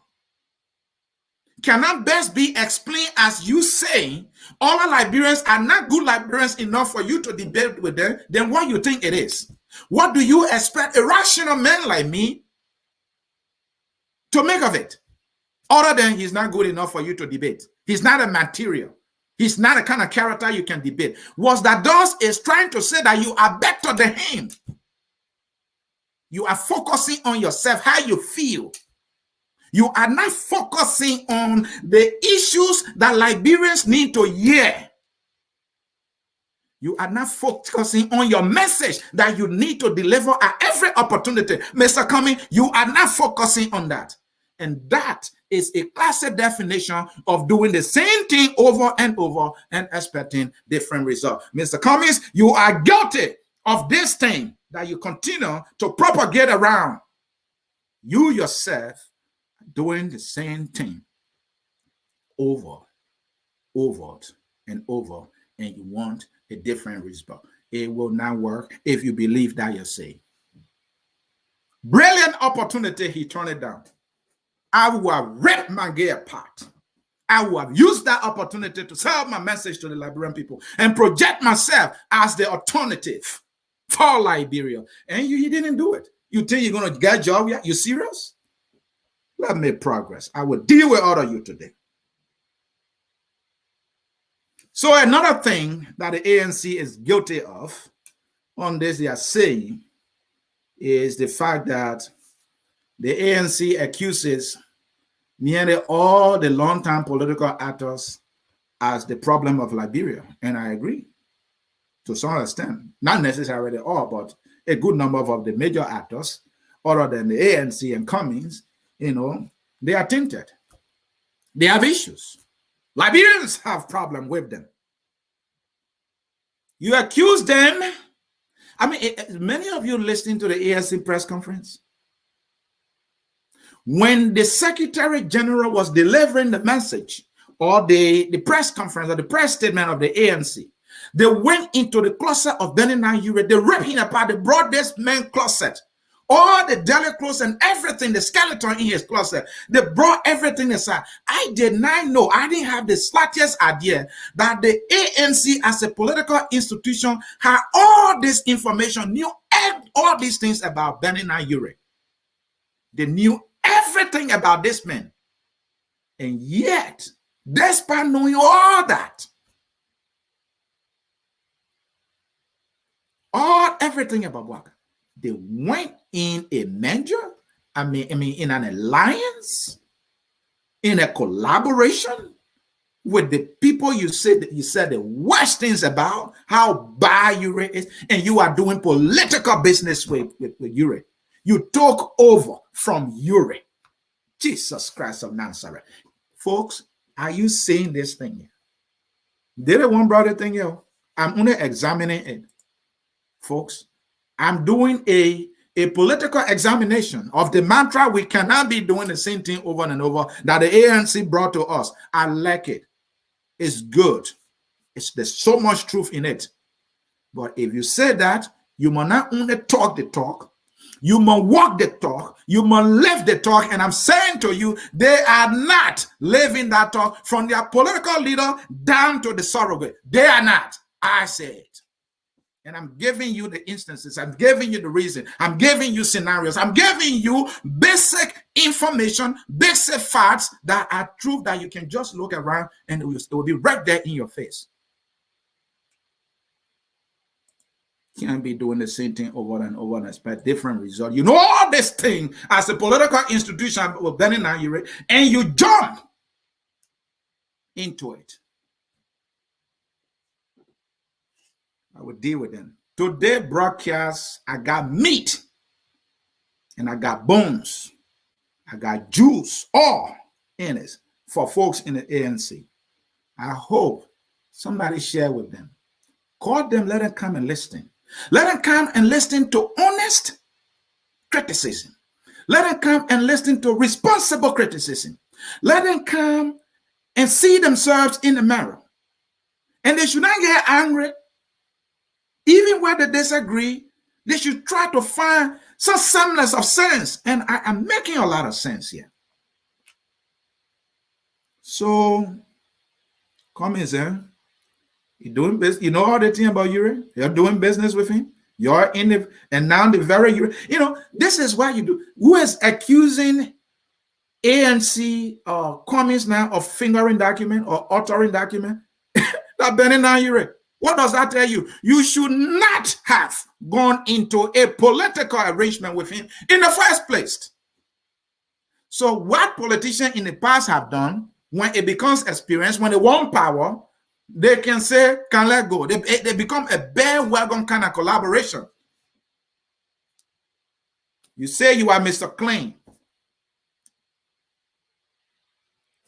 cannot best be explained as you say, all Liberians are not good Liberians enough for you to debate with them, then what do you think it is? What do you expect a rational man like me to make of it? Other than he's not good enough for you to debate. He's not a material. He's not the kind of character you can debate. What that does is trying to say that you are better than him. You are focusing on yourself, how you feel. You are not focusing on the issues that Liberians need to hear. You are not focusing on your message that you need to deliver at every opportunity. Mr. Cummings, you are not focusing on that. And that is a classic definition of doing the same thing over and over and expecting different results. Mr. Cummings, you are guilty of this thing that you continue to propagate around. You yourself doing the same thing over and over, and you want a different result. It will not work if you believe that you say. Brilliant opportunity, he turned it down. I will rip Mangill apart. I will have used that opportunity to sell my message to the Liberian people and project myself as the alternative for Liberia. And you didn't do it. You think you're going to get a job yet? You serious? Let me progress. I will deal with all of you today. So another thing that the ANC is guilty of on this, they are saying, is the fact that the ANC accuses nearly all the long-term political actors as the problem of Liberia. And I agree to some extent. Not necessarily all, but a good number of the major actors, other than the ANC and Cummings, they are tainted. They have issues. Liberians have problems with them. You accuse them. I mean, many of you listening to the ANC press conference, when the Secretary General was delivering the message or the press conference or the press statement of the ANC, they went into the closet of Benina Ure. They ripped him apart. They brought this man closet, all the daily clothes and everything, the skeleton in his closet. They brought everything aside. I did not know. I didn't have the slightest idea that the ANC as a political institution had all this information, knew all these things about Benina Ure. They knew everything about this man. And yet, despite knowing all that, everything about Waka, they went in a measure, in an alliance, in a collaboration with the people you said the worst things about, how bad Ure is, and you are doing political business with Ure. You took over from Ure. Jesus Christ of Nazareth. Folks, are you seeing this thing here? Did it one brother thing here? I'm only examining it. Folks, I'm doing a political examination of the mantra. We cannot be doing the same thing over and over that the ANC brought to us. I like it. It's good. There's so much truth in it. But if you say that, you must not only talk the talk, you must walk the talk, you must live the talk. And I'm saying to you, they are not living that talk from their political leader down to the surrogate. They are not. I say it. And I'm giving you the instances. I'm giving you the reason. I'm giving you scenarios. I'm giving you basic information, basic facts that are true that you can just look around and it will be right there in your face. Can't be doing the same thing over and over and expect different results. You know all this thing as a political institution with Benina Ure, and you jump into it. I will deal with them. Today broadcast, I got meat and I got bones. I got juice, all in it for folks in the ANC. I hope somebody share with them. Call them, let them come and listen. Let them come and listen to honest criticism. Let them come and listen to responsible criticism. Let them come and see themselves in the mirror. And they should not get angry. Even where they disagree, they should try to find some semblance of sense. And I'm making a lot of sense here. So, Cummings, you're doing business. You know all the thing about Ure? You're doing business with him. You're in the, and now the very Ure. This is what you do. Who is accusing ANC or Cummings now of fingering document or authoring document? That Benina Ure. What does that tell you? You should not have gone into a political arrangement with him in the first place. So what politicians in the past have done, when it becomes experience, when they want power, they can say, can let go. They become a bandwagon kind of collaboration. You say you are Mr. Clean.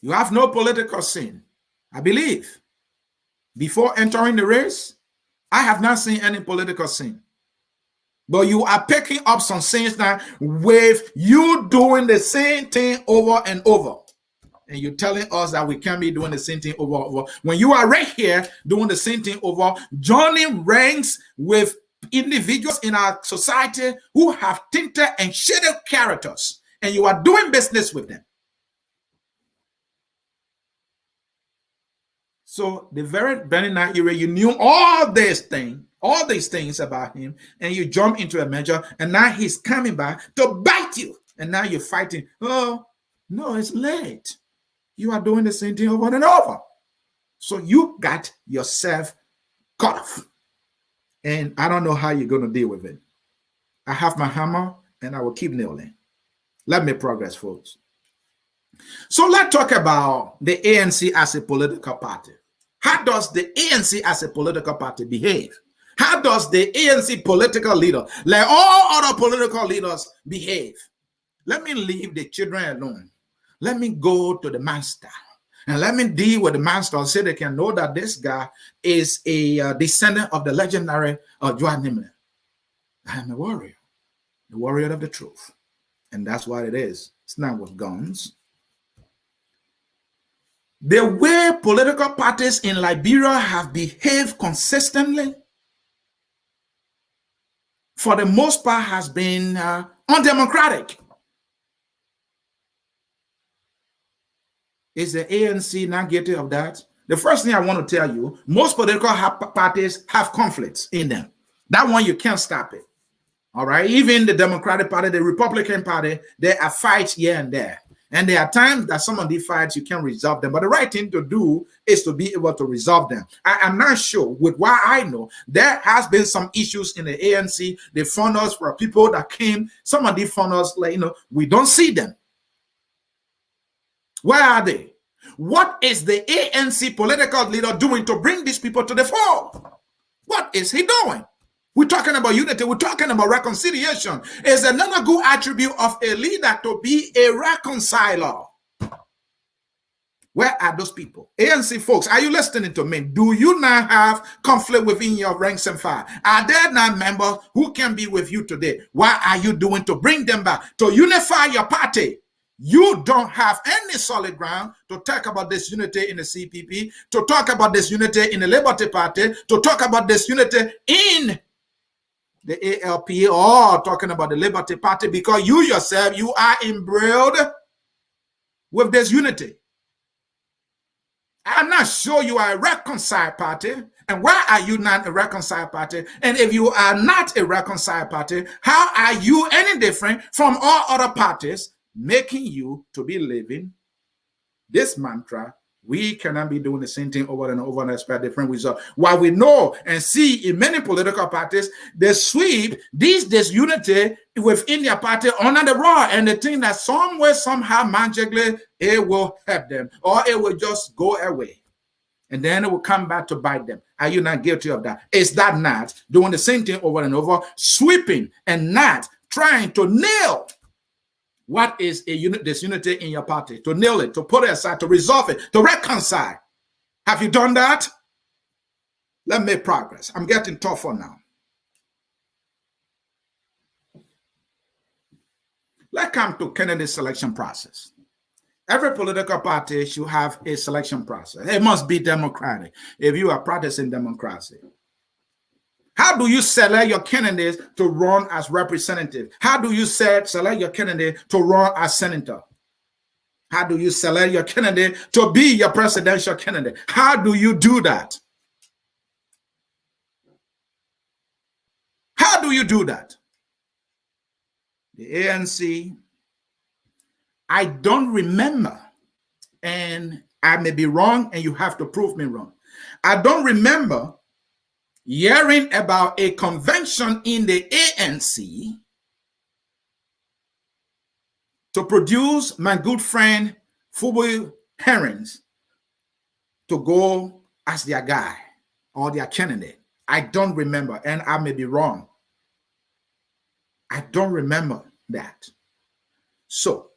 You have no political sin, I believe. Before entering the race, I have not seen any political sin. But you are picking up some sins now with you doing the same thing over and over. And you're telling us that we can't be doing the same thing over and over. When you are right here doing the same thing over, joining ranks with individuals in our society who have tinted and shaded characters, and you are doing business with them. So the very night you knew all these things about him, and you jump into a measure, and now he's coming back to bite you, and now you're fighting. Oh, no, it's late. You are doing the same thing over and over. So you got yourself cut off. And I don't know how you're going to deal with it. I have my hammer, and I will keep nailing. Let me progress, folks. So let's talk about the ANC as a political party. How does the ANC as a political party behave? How does the ANC political leader, like all other political leaders, behave? Let me leave the children alone. Let me go to the master. And let me deal with the master so they can know that this guy is a descendant of the legendary Joan Nimble. I am a warrior, the warrior of the truth. And that's what it is. It's not with guns. The way political parties in Liberia have behaved consistently, for the most part, has been undemocratic. Is the ANC not guilty of that? The first thing I want to tell you, most political parties have conflicts in them. That one, you can't stop it. All right? Even the Democratic Party, the Republican Party, there are fights here and there. And there are times that some of these fights, you can resolve them. But the right thing to do is to be able to resolve them. I'm not sure. With what I know, there has been some issues in the ANC. The funders were people that came. Some of these funders, like, we don't see them. Where are they? What is the ANC political leader doing to bring these people to the fore? What is he doing? We're talking about unity. We're talking about reconciliation. It's another good attribute of a leader to be a reconciler. Where are those people? ANC folks, are you listening to me? Do you not have conflict within your ranks and file? Are there not members who can be with you today? What are you doing to bring them back? To unify your party? You don't have any solid ground to talk about this unity in the CPP, to talk about this unity in the Liberty Party, to talk about this unity in the ALP, or talking about the Liberty Party, because you yourself, you are embroiled with this unity. I'm not sure you are a reconciled party. And why are you not a reconciled party? And if you are not a reconciled party, how are you any different from all other parties, making you to be living this mantra? We cannot be doing the same thing over and over and expect different results. While we know and see in many political parties, they sweep this disunity within their party under the rug, and they think that somewhere, somehow, magically, it will help them, or it will just go away. And then it will come back to bite them. Are you not guilty of that? Is that not doing the same thing over and over, sweeping and not trying to nail what is disunity in your party, to nail it, to put it aside, to resolve it, to reconcile? Have you done that? Let's make progress. I'm getting tougher now. Let's come to Kennedy's selection process. Every political party should have a selection process. It must be democratic if you are practicing democracy. How do you select your candidates to run as representative? How do you select your candidate to run as senator? How do you select your candidate to be your presidential candidate? How do you do that? How do you do that? The ANC, I don't remember, and I may be wrong, and you have to prove me wrong. I don't remember hearing about a convention in the ANC to produce my good friend Fubu Herrings to go as their guy or their candidate. I don't remember, and I may be wrong. I don't remember that. So,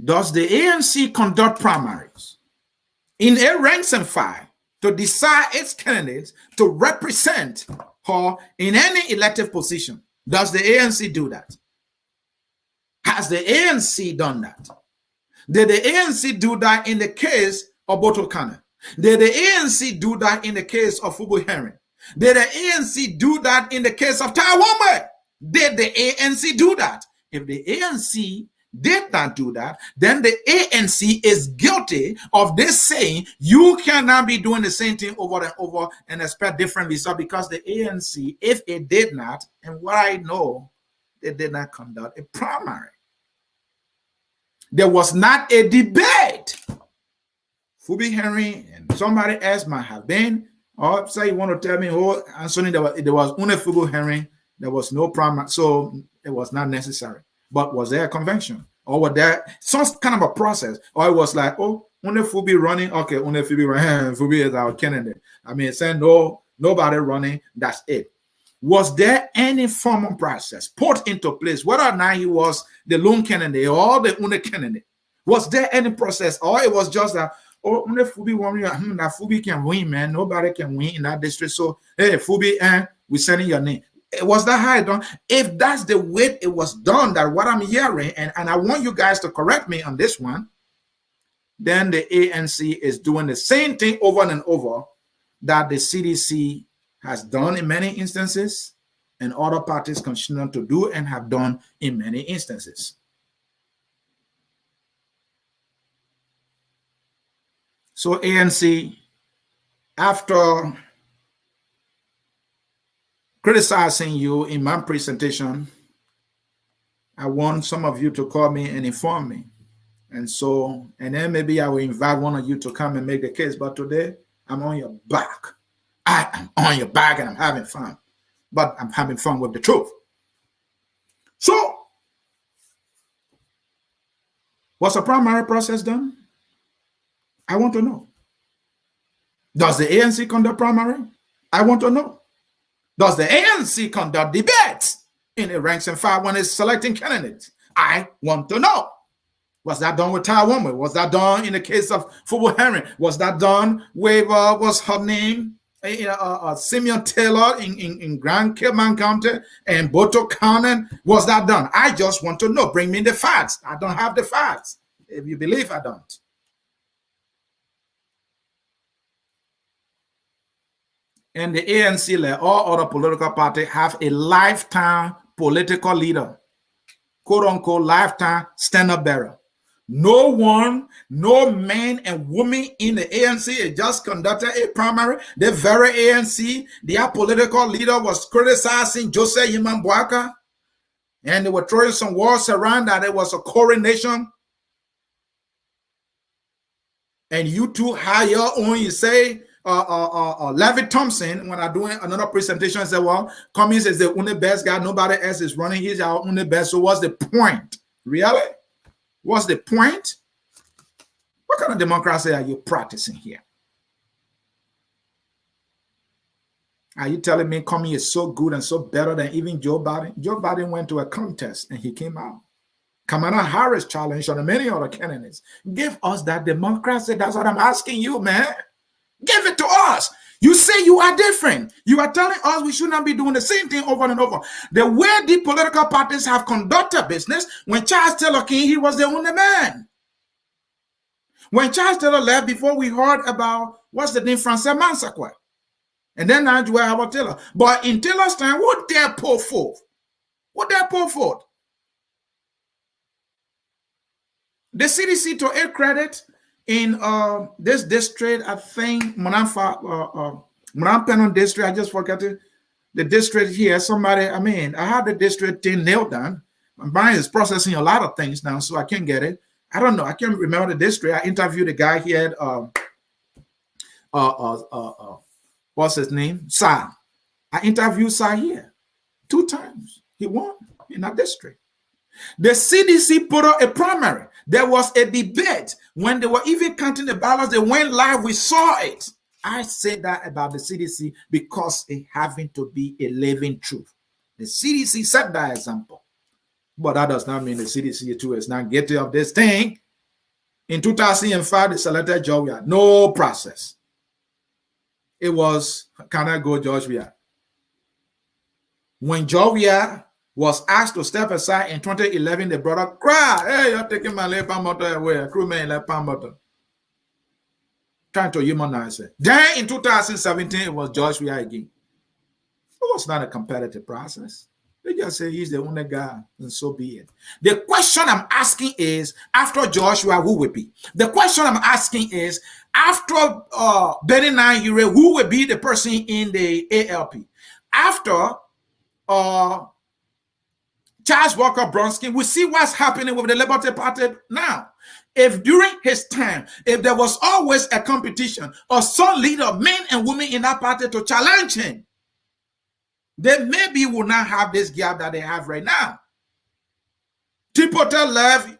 does the ANC conduct primaries in a ranks and file to decide its candidates to represent her in any elective position? Does the ANC do that? Has the ANC done that? Did the ANC do that in the case of Boto Kane? Did the ANC do that in the case of Fubu Herring? Did the ANC do that in the case of Taiwan? Did the ANC do that? If the ANC did not do that, then the ANC is guilty of this saying you cannot be doing the same thing over and over and expect different results, because the ANC, if it did not, and what I know, they did not conduct a primary. There was not a debate. Phoebe Henry and somebody else might have been, or say you want to tell me, oh, Ansony, there was only Phoebe Henry, there was no primary, so it was not necessary. But was there a convention? Or was there some kind of a process? Or it was like, oh, only Phoebe running, okay, only Phoebe running, Phoebe is our candidate. I mean, saying nobody running, that's it. Was there any formal process put into place, whether or not he was the lone candidate or the only candidate? Was there any process, or it was just that, oh, only Phoebe won, that Phoebe can win, man. Nobody can win in that district. So, hey, Phoebe, we're sending your name. Was that how it done? If that's the way it was done, that what I'm hearing, and I want you guys to correct me on this one, then the ANC is doing the same thing over and over that the CDC has done in many instances, and other parties continue to do and have done in many instances. So ANC, after criticizing you in my presentation, I want some of you to call me and inform me. And then maybe I will invite one of you to come and make the case. But today, I'm on your back. I am on your back and I'm having fun. But I'm having fun with the truth. So, was the primary process done? I want to know. Does the ANC conduct primary? I want to know. Does the ANC conduct debates in the ranks and file when it's selecting candidates? I want to know. Was that done with Ty Woman? Was that done in the case of Phoebe Henry? Was that done with, what's her name? Simeon Taylor in Grand Cayman County and Boto County? Was that done? I just want to know. Bring me the facts. I don't have the facts. If you believe I don't. And the ANC, like all other political parties, have a lifetime political leader, quote unquote, lifetime stand-up bearer. No one, no man and woman in the ANC just conducted a primary. The very ANC, their political leader was criticizing Joseph Yimam Boaka, and they were throwing some words around that it was a coronation. And you two have your own, you say, Levy Thompson, when I'm doing another presentation, said, well, Cummings is the only best guy, nobody else is running, he's our only best. So what's the point? Really? What's the point? What kind of democracy are you practicing here? Are you telling me Cummings is so good and so better than even Joe Biden? Joe Biden went to a contest and he came out. Kamala Harris challenged on many other candidates. Give us that democracy. That's what I'm asking you, man. Give it to us. You say you are different. You are telling us we should not be doing the same thing over and over. The way the political parties have conducted business, when Charles Taylor came, he was the only man. When Charles Taylor left, before we heard about, what's the name, Francis Mansakwa. And then now you have Taylor. But in Taylor's time, what dare pull forth? What dare pull forth? The CDC, to air credit, in this district, I think Monan district, I just forgot it. The district here, somebody, I had the district thing nailed down. My mind is processing a lot of things now, so I can't get it. I don't know. I can't remember the district. I interviewed a guy here. What's his name? Sieh. I interviewed Sieh here 2 times. He won in that district. The CDC put out a primary. There was a debate when they were even counting the ballots. They went live. We saw it. I said that about the CDC because it having to be a living truth. The CDC set that example. But that does not mean the CDC too is not guilty of this thing. In 2005, they selected Georgia. No process. It was, can I go Georgia? When Georgia was asked to step aside in 2011, the brother cried, hey, you're taking my left motor away, crewman left motor. Trying to humanize it. Then in 2017, it was Georgia again. It was not a competitive process. They just say he's the only guy, and so be it. The question I'm asking is, after Joshua, who will be? The question I'm asking is, after Benny Ure, who will be the person in the ALP? After Charles Walker Bronsky, we see what's happening with the Liberty Party now. If during his time, if there was always a competition or some leader, men and women in that party to challenge him, then maybe will not have this gap that they have right now. Tipote left,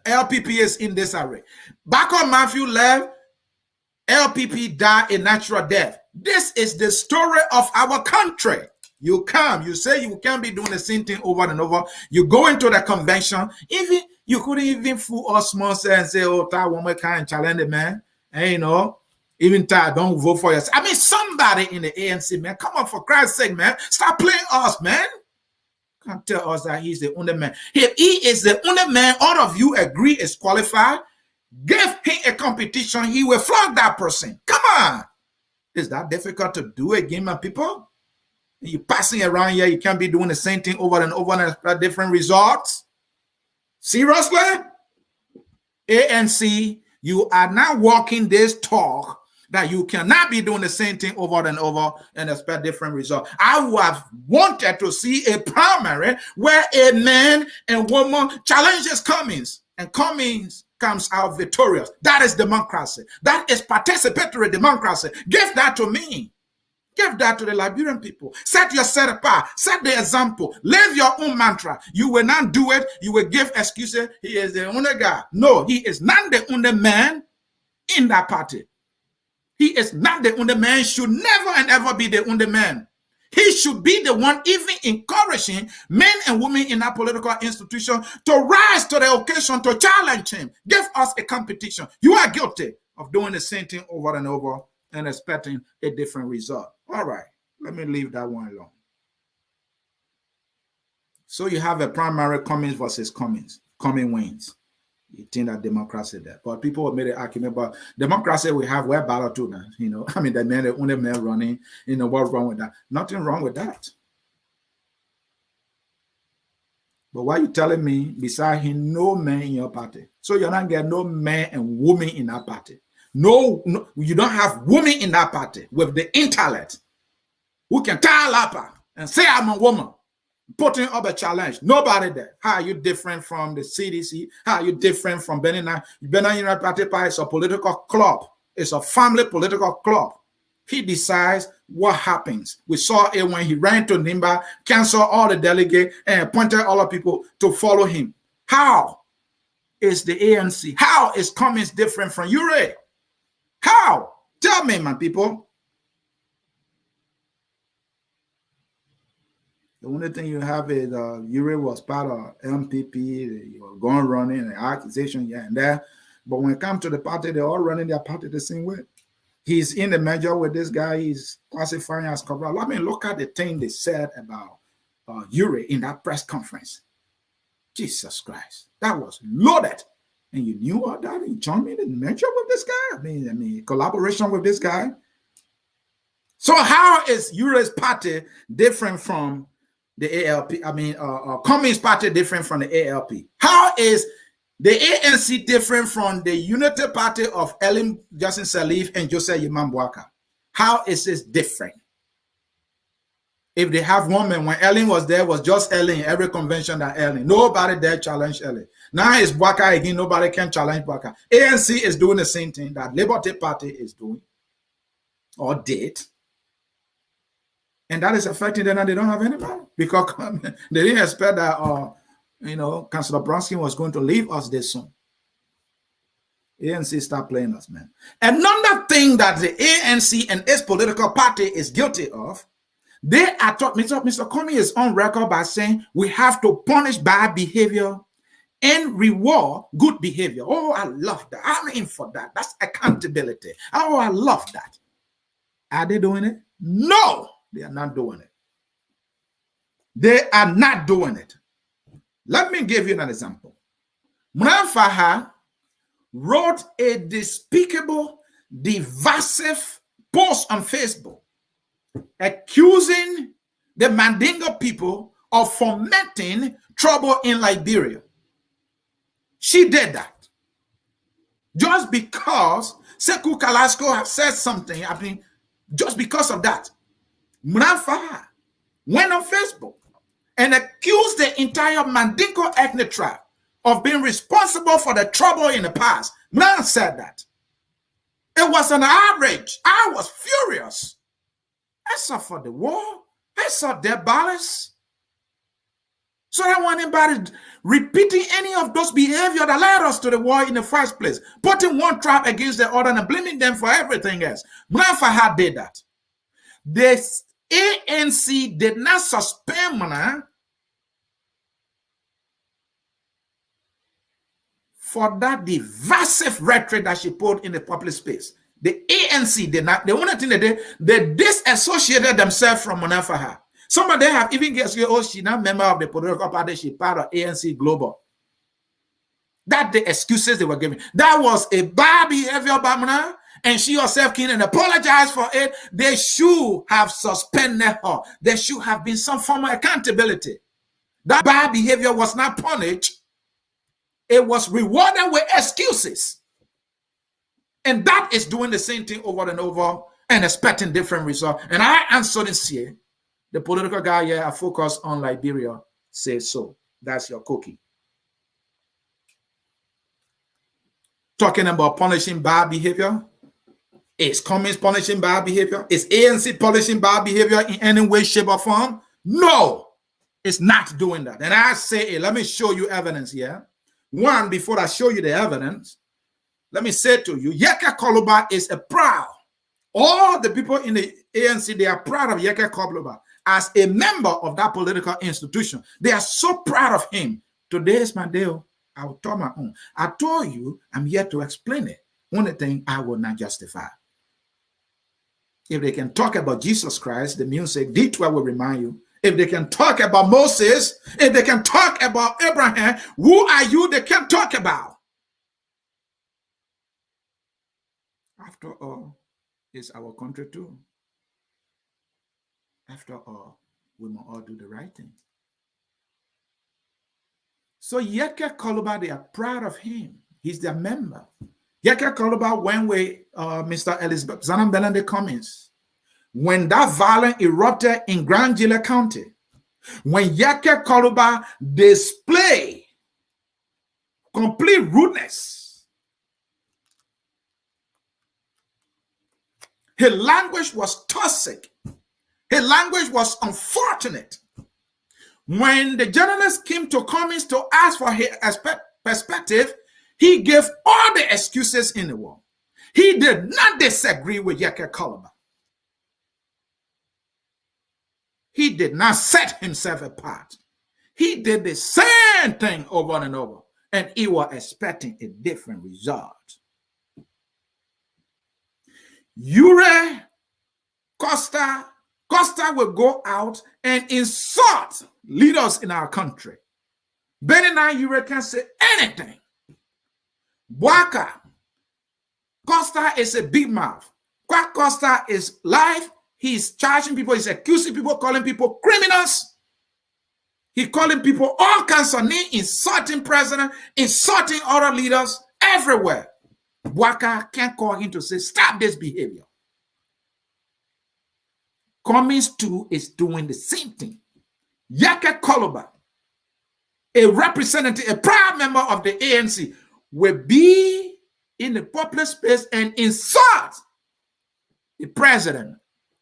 LPP is in this array. Bako Matthew left, LPP died a natural death. This is the story of our country. You come, you say you can't be doing the same thing over and over. You go into the convention, even you couldn't even fool us small and say, oh, that woman can't challenge the man. And you know, even that don't vote for us. I mean, somebody in the ANC, man, come on, for Christ's sake, man. Stop playing us, man. Can't tell us that he's the only man. If he is the only man, all of you agree is qualified, give him a competition, he will flog that person. Come on. Is that difficult to do again, my people? You passing around here, you can't be doing the same thing over and over and expect different results. Seriously? ANC, you are now walking this talk that you cannot be doing the same thing over and over and expect different results. I would have wanted to see a primary where a man and woman challenges Cummings, and Cummings comes out victorious. That is democracy. That is participatory democracy. Give that to me. Give that to the Liberian people. Set yourself apart. Set the example. Live your own mantra. You will not do it. You will give excuses. He is the only guy. No, he is not the only man in that party. He is not the only man. Should never and ever be the only man. He should be the one even encouraging men and women in that political institution to rise to the occasion to challenge him. Give us a competition. You are guilty of doing the same thing over and over and expecting a different result. All right, let me leave that one alone. So you have a primary Cummings versus Cummings. Cummings wins. You think that democracy there. But people have made an argument about democracy we have where ballot too now. You know, I mean, the only man running, you know, what's wrong with that? Nothing wrong with that. But why are you telling me beside him, no man in your party? So you're not getting no man and woman in that party. No, you don't have women in that party with the intellect who can tell up and say I'm a woman, putting up a challenge. Nobody there. How are you different from the CDC? How are you different from Benin? Benin United Party is a political club. It's a family political club. He decides what happens. We saw it when he ran to Nimba, canceled all the delegates, and appointed all the people to follow him. How is the ANC? How is Cummings different from Ure? How? Tell me, my people. The only thing you have is Ure was part of MPP. You were going running an accusation here and there. But when it comes to the party, they're all running their party the same way. He's in the measure with this guy. He's classifying as corrupt. I mean, look at the thing they said about Ure in that press conference. Jesus Christ. That was loaded. And you knew all that, and you joined me in the measure with this guy. I mean, collaboration with this guy. So how is Ure's party different from the ALP? I mean, Cummings' party different from the ALP? How is the ANC different from the Unity Party of Ellen Johnson Sirleaf and Joseph Yimambuaka? How is this different? If they have women, when Ellen was there, was just Ellen in every convention that Ellen. Nobody there challenged Ellen. Now it's Bwaka again. Nobody can challenge Bwaka. ANC is doing the same thing that Liberty Party is doing or did. And that is affecting them, and they don't have anybody because they didn't expect that, you know, Councillor Bronsky was going to leave us this soon. ANC start playing us, man. Another thing that the ANC and its political party is guilty of, they are taught, Mr. Cummings is on record by saying we have to punish bad behavior and reward good behavior. Oh, I love that. I'm in for that. That's accountability. Oh, I love that. Are they doing it? No, they are not doing it. They are not doing it. Let me give you an example. Mran Faha wrote a despicable, divisive post on Facebook accusing the Mandingo people of fomenting trouble in Liberia. She did that. Just because Sekou Kalasko have said something, I mean, just because of that, Mnafaha went on Facebook and accused the entire Mandingo ethnic tribe of being responsible for the trouble in the past. Mna said that. It was an outrage. I was furious. I saw for the war. I saw dead bodies. So I don't want anybody repeating any of those behavior that led us to the war in the first place, putting one tribe against the other and blaming them for everything else. Mnafaha did that. The ANC did not suspend Mna for that divisive rhetoric that she put in the public space. The ANC did not. The only thing they did, they disassociated themselves from Mnafaha. Some of them have even guessed, oh, she's not a member of the political party, she's part of ANC Global. That's the excuses they were giving. That was a bad behavior by Mna, and she herself came and apologized for it. They should have suspended her. There should have been some form of accountability. That bad behavior was not punished. It was rewarded with excuses. And that is doing the same thing over and over and expecting different results. And I, Ansony Sieh, the political guy here, I focus on Liberia, say so. That's your cookie. Talking about punishing bad behavior. Is Cummings punishing bad behavior? Is ANC punishing bad behavior in any way, shape, or form? No, it's not doing that. And I say, let me show you evidence here. One, before I show you the evidence, let me say to you, Yeka Koloba is a proud. All the people in the ANC, they are proud of Yeka Koloba as a member of that political institution. They are so proud of him. Today is my day. I will tell my own. I told you, I'm here to explain it. Only thing I will not justify. If they can talk about Jesus Christ, the music, D12 will remind you. If they can talk about Moses, if they can talk about Abraham, who are you they can talk about? After all, it's our country too. After all, we must all do the right thing. So Yeka Koloba, they are proud of him. He's their member. Yeka Koloba went with Mr. Elizabeth Zanambelende Cummings. When that violence erupted in Grand Gila County, when Yeka Koloba displayed complete rudeness, his language was toxic. His language was unfortunate. When the journalist came to Cummings to ask for his perspective, he gave all the excuses in the world. He did not disagree with Yeka Koloba. He did not set himself apart. He did the same thing over and over, and he was expecting a different result. Yure Costa will go out and insult leaders in our country. Better now, Yure can't say anything. Bwaka Costa is a big mouth. Quack Costa is live. He's charging people, he's accusing people, calling people criminals. He's calling people all kinds of names, insulting president, insulting other leaders everywhere. Bwaka can't call him to say, stop this behavior. Cummings too is doing the same thing. Yeka Koloba, a representative, a proud member of the ANC, will be in the public space and insult the president.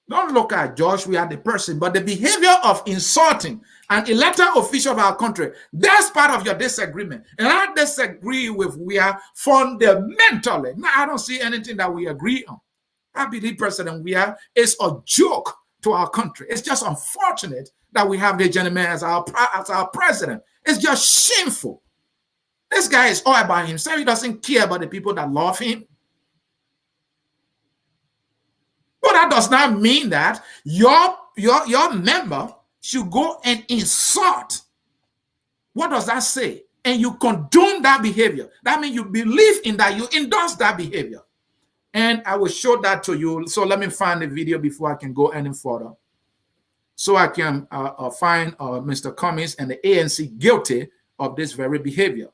Don't look at Josh, we are the person, but the behavior of insulting an elected official of our country, that's part of your disagreement. And I disagree with we are fundamentally. Now, I don't see anything that we agree on. I believe President we are is a joke to our country. It's just unfortunate that we have the gentleman as our president. It's just shameful. This guy is all about himself. He doesn't care about the people that love him. But that does not mean that your member should go and insult. What does that say? And you condone that behavior. That means you believe in that, you endorse that behavior. And I will show that to you. So let me find the video before I can go any further. so I can find Mr. Cummings and the ANC guilty of this very behavior.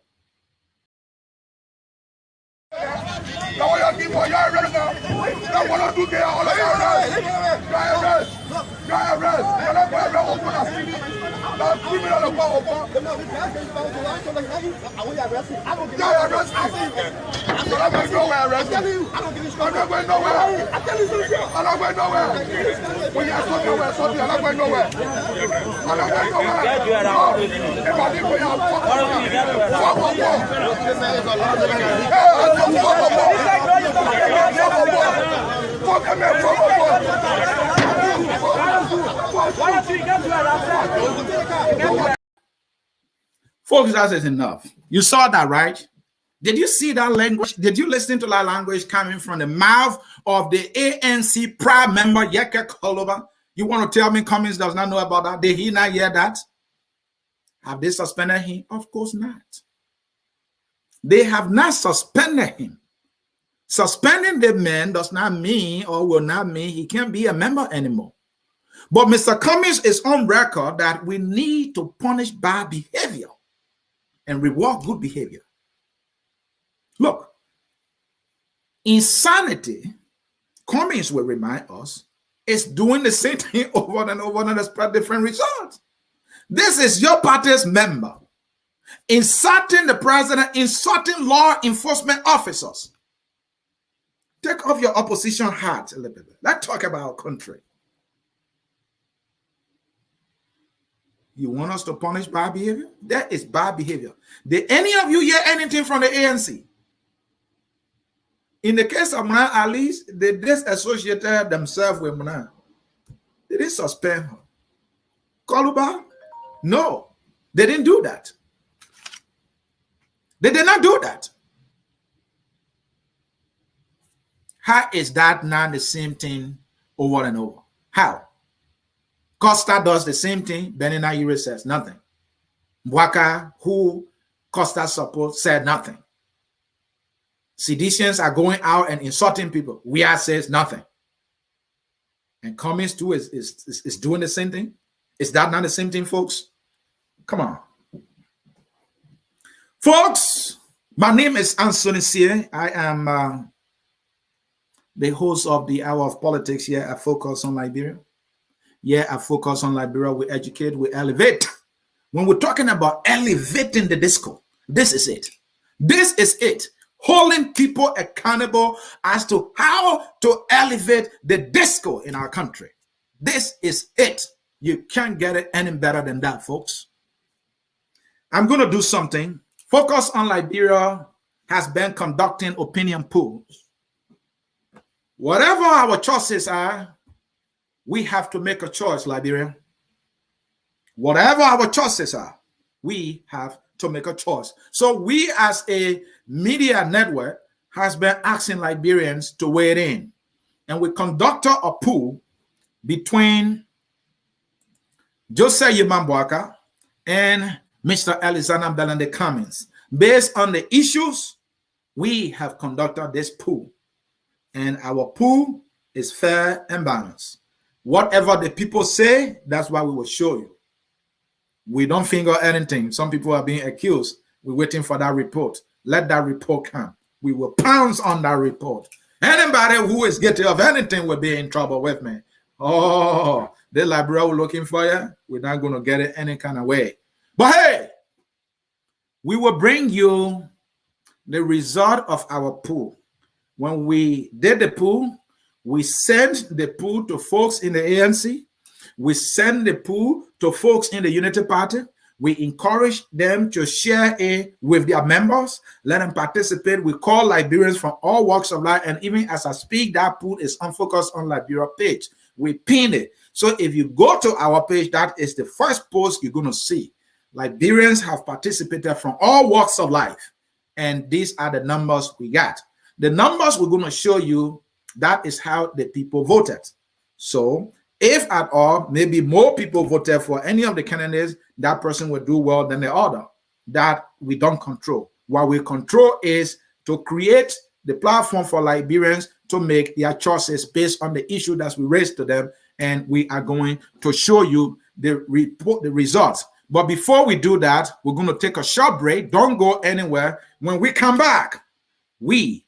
Folks, that is enough. You saw that, right? Did you see that language? Did you listen to that language coming from the mouth of the ANC prime member, Yeke Koloba? You want to tell me Cummings does not know about that? Did he not hear that? Have they suspended him? Of course not. They have not suspended him. Suspending the man does not mean or will not mean he can't be a member anymore. But Mr. Cummings is on record that we need to punish bad behavior and reward good behavior. Look, insanity, Cummings will remind us, is doing the same thing over and over and expect different results. This is your party's member insulting the president, insulting law enforcement officers. Take off your opposition hat a little bit. Let's talk about our country. You want us to punish bad behavior? That is bad behavior. Did any of you hear anything from the ANC? In the case of Muna, at least they disassociated themselves with Muna. They didn't suspend her. Koluba? No, they didn't do that. They did not do that. How is that not the same thing over and over? How? Costa does the same thing. Benina Ure says nothing. Mwaka, who Costa supports, said nothing. Seditians are going out and insulting people. Weah says nothing. And Cummings too is doing the same thing. Is that not the same thing, folks? Come on. Folks, my name is Ansony Sieh. I am the host of the Hour of Politics here at Focus on Liberia. Yeah, I focus on Liberia. We educate, we elevate. When we're talking about elevating the disco, this is it. This is it. Holding people accountable as to how to elevate the disco in our country. This is it. You can't get it any better than that, folks. I'm going to do something. Focus on Liberia has been conducting opinion polls. Whatever our choices are, we have to make a choice, Liberia. Whatever our choices are, we have to make a choice. So we as a media network has been asking Liberians to weigh in. And we conducted a poll between Jose Yimambwaka and Mr. Alexander Belande Cummings. Based on the issues, we have conducted this poll. And our poll is fair and balanced. Whatever the people say, that's what we will show you. We don't finger anything. Some people are being accused. We're waiting for that report. Let that report come. We will pounce on that report. Anybody who is guilty of anything will be in trouble with me. Oh, the library looking for you. We're not going to get it any kind of way. But hey, we will bring you the result of our poll. When we did the poll, we sent the poll to folks in the ANC. We send the poll to folks in the Unity Party. We encourage them to share it with their members. Let them participate. We call Liberians from all walks of life. And even as I speak, that poll is on Focus on Liberia page. We pin it. So if you go to our page, that is the first post you're going to see. Liberians have participated from all walks of life. And these are the numbers we got. The numbers we're going to show you, that is how the people voted. So if at all, maybe more people voted for any of the candidates, that person will do well than the other. That we don't control. What we control is to create the platform for Liberians to make their choices based on the issue that we raise to them and we are going to show you the results. But before we do that, we're going to take a short break. Don't go anywhere. When we come back, we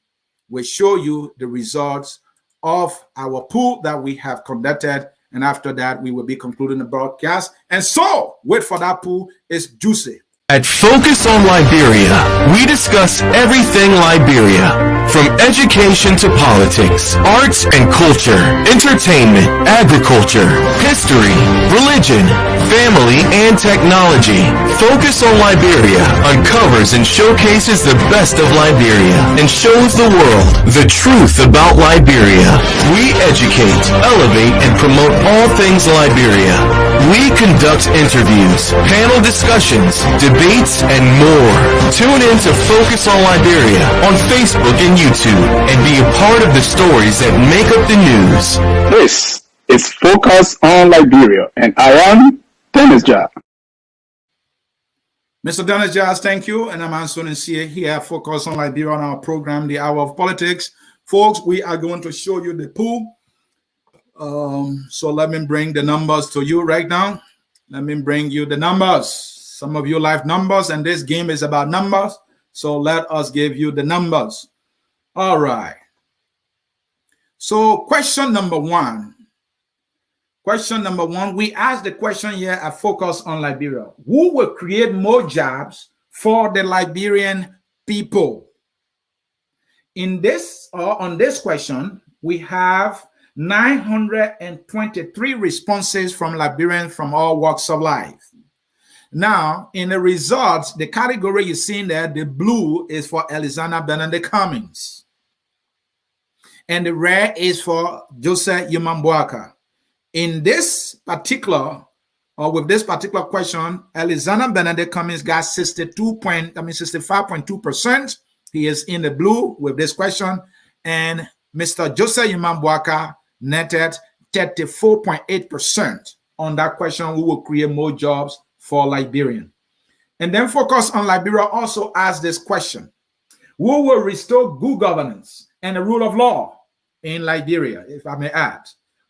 will show you the results of our poll that we have conducted. And after that, we will be concluding the broadcast. And so, wait for that poll. It's juicy. At Focus on Liberia, we discuss everything Liberia, from education to politics, arts and culture, entertainment, agriculture, history, religion, family, and technology. Focus on Liberia uncovers and showcases the best of Liberia and shows the world the truth about Liberia. We educate, elevate, and promote all things Liberia. We conduct interviews, panel discussions, debates, and more. Tune in to Focus on Liberia on Facebook and YouTube and be a part of the stories that make up the news. This is Focus on Liberia, and I am Dennis Jar. Mr. Dennis Jar, thank you. And I'm Ansony Sieh here, Focus on Liberia, on our program, The Hour of Politics. Folks, we are going to show you the poll. So let me bring the numbers to you right now. Let me bring you the numbers. Some of you like numbers, and this game is about numbers. So let us give you the numbers. All right. So question number one. Question number one, we asked the question here at Focus on Liberia. Who will create more jobs for the Liberian people? In this, or on this question, we have 923 responses from Liberians from all walks of life. Now, in the results, the category you see there, the blue is for Alexander Benedict Cummings. And the red is for Joseph Yumambuaka. In this particular, or with this particular question, Alexander Benedict Cummings got 65.2%. He is in the blue with this question. And Mr. Joseph Yumambuaka netted 34.8% on that question. Who will create more jobs for Liberian? And then Focus on Liberia also asked this question: who will restore good governance and the rule of law in Liberia, if I may add?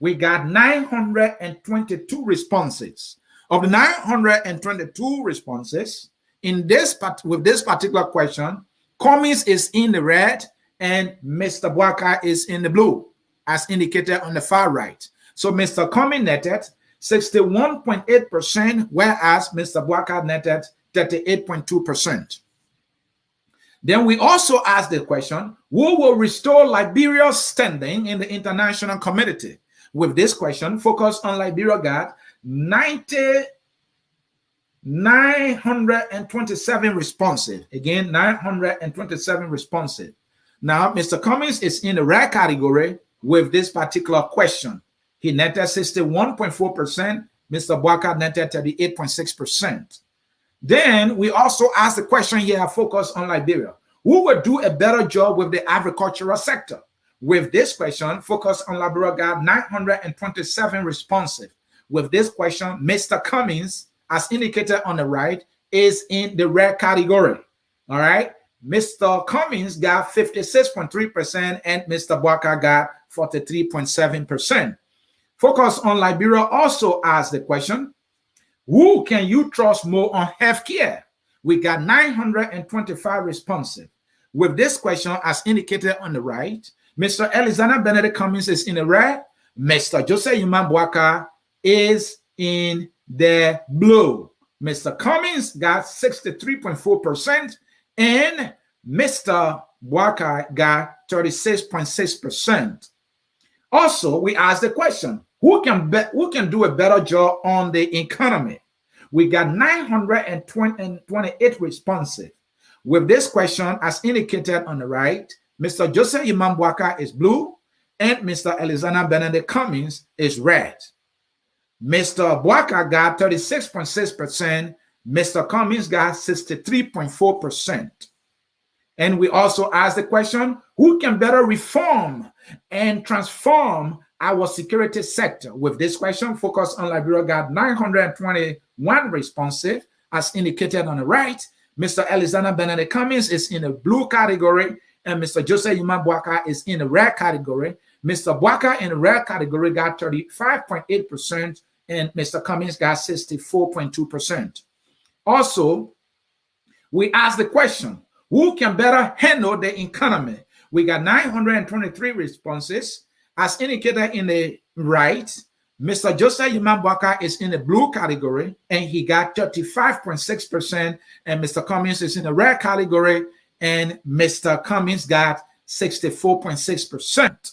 We got 922 responses. Of the 922 responses, in this with this particular question, Cummings is in the red and Mr. Buaka is in the blue, as indicated on the far right. So Mr. Cummings netted 61.8%, whereas Mr. Buaka netted 38.2%. Then we also asked the question, who will restore Liberia's standing in the international community? With this question, Focus on Liberia got 927 responses. Again, 927 responses. Now, Mr. Cummings is in the red category with this particular question. He netted 61.4%. Mr. Buaka netted 38.6%. Then we also asked the question here, Focus on Liberia. Who will do a better job with the agricultural sector? With this question, Focus on Liberia got 927 responses. With this question, Mr. Cummings, as indicated on the right, is in the red category. All right. Mr. Cummings got 56.3% and Mr. Buaka got 43.7%. Focus on Liberia also asked the question, who can you trust more on healthcare? We got 925 responses. With this question, as indicated on the right, Mr. Alexander Benedict Cummings is in the red. Mr. Joseph Yumambuaka is in the blue. Mr. Cummings got 63.4% and Mr. Buaka got 36.6%. Also, we asked the question, who can do a better job on the economy? We got 928 responses. With this question, as indicated on the right, Mr. Joseph Yumambuaka is blue and Mr. Alexander Benedict Cummings is red. Mr. Buaka got 36.6%. Mr. Cummings got 63.4%. And we also asked the question, who can better reform and transform our security sector? With this question, Focus on Liberia got 921 responses, as indicated on the right. Mr. Alexander Benedict Cummings is in the blue category, and Mr. Joseph Yumambuaka is in the red category. Mr. Bwaka in the red category got 35.8%, and Mr. Cummings got 64.2%. Also, we asked the question, who can better handle the economy? We got 923 responses. As indicated in the right, Mr. Joseph Yaman Bwaka is in the blue category, and he got 35.6%, and Mr. Cummings is in the red category, and Mr. Cummings got 64.6%.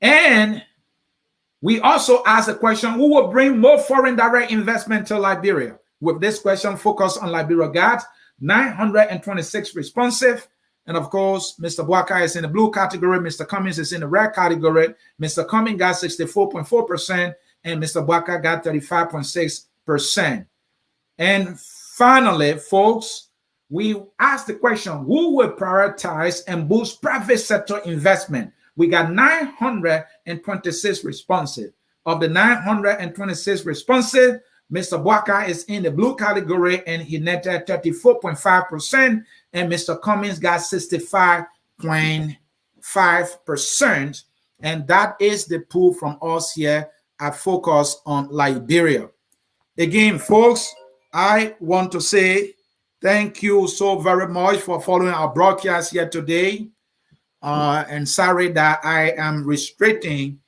And we also asked the question, who will bring more foreign direct investment to Liberia? With this question focused on Liberia, got 926 responsive. And of course, Mr. Bwaka is in the blue category. Mr. Cummings is in the red category. Mr. Cummings got 64.4%, and Mr. Bwaka got 35.6%. And finally, folks, we asked the question, who will prioritize and boost private sector investment? We got 926 responses. Of the 926 responses, Mr. Bwaka is in the blue category, and he netted 34.5%, and Mr. Cummings got 65.5%. And that is the pool from us here at Focus on Liberia. Again, folks, I want to say thank you so very much for following our broadcast here today. And sorry that I am restricting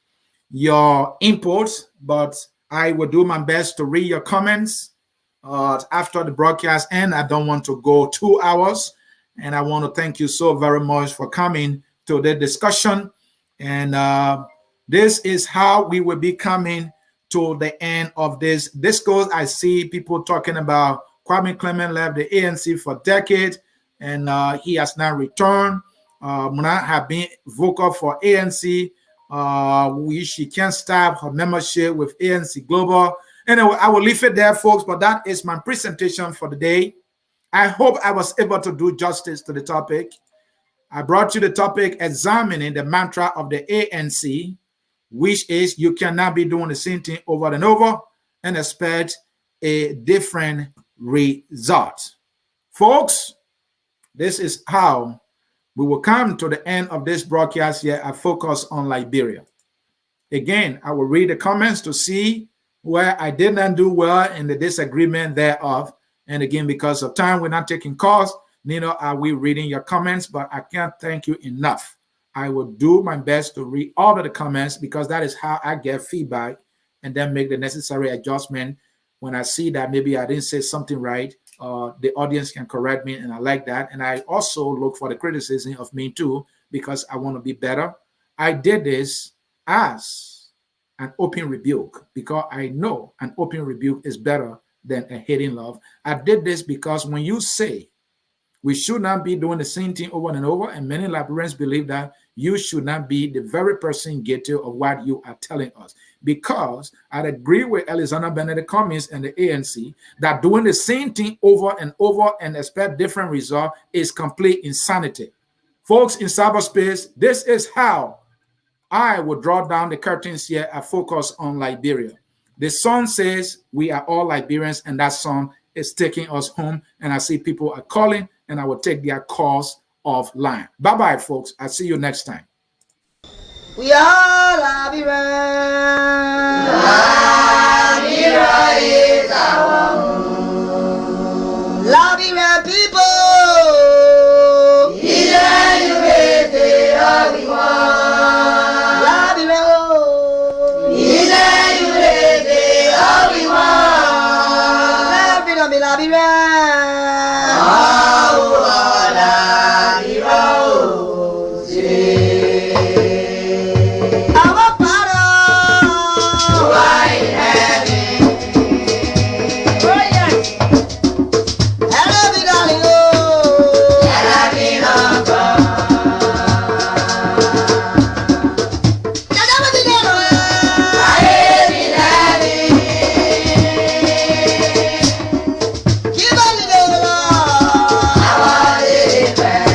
your inputs, but I will do my best to read your comments after the broadcast, and I don't want to go 2 hours. And I want to thank you so very much for coming to the discussion. And this is how we will be coming to the end of this discourse. I see people talking about Kwame Clement left the ANC for decades, and he has now returned. Muna have been vocal for ANC. She can't stop her membership with ANC Global. Anyway, I will leave it there, folks, but that is my presentation for the day. I hope I was able to do justice to the topic. I brought you the topic examining the mantra of the ANC, which is you cannot be doing the same thing over and over and expect a different result. Folks, this is how we will come to the end of this broadcast here at Focus on Liberia. Again, I will read the comments to see where I did not do well in the disagreement thereof. And again, because of time, we're not taking calls, neither are we reading your comments, but I can't thank you enough. I will do my best to read all of the comments because that is how I get feedback and then make the necessary adjustment when I see that maybe I didn't say something right. The audience can correct me, and I like that. And I also look for the criticism of me too, because I want to be better. I did this as an open rebuke because I know an open rebuke is better than a hating love. I did this because when you say we should not be doing the same thing over and over, and many Liberians believe that you should not be the very person guilty of what you are telling us. Because I agree with Alexander Benedict Cummings and the ANC that doing the same thing over and over and expect different results is complete insanity. Folks in cyberspace, this is how I will draw down the curtains here at Focus on Liberia. The song says we are all Liberians, and that song is taking us home. And I see people are calling, and I will take their calls offline. Bye-bye, folks. I'll see you next time. We are Liberians. Liberia is our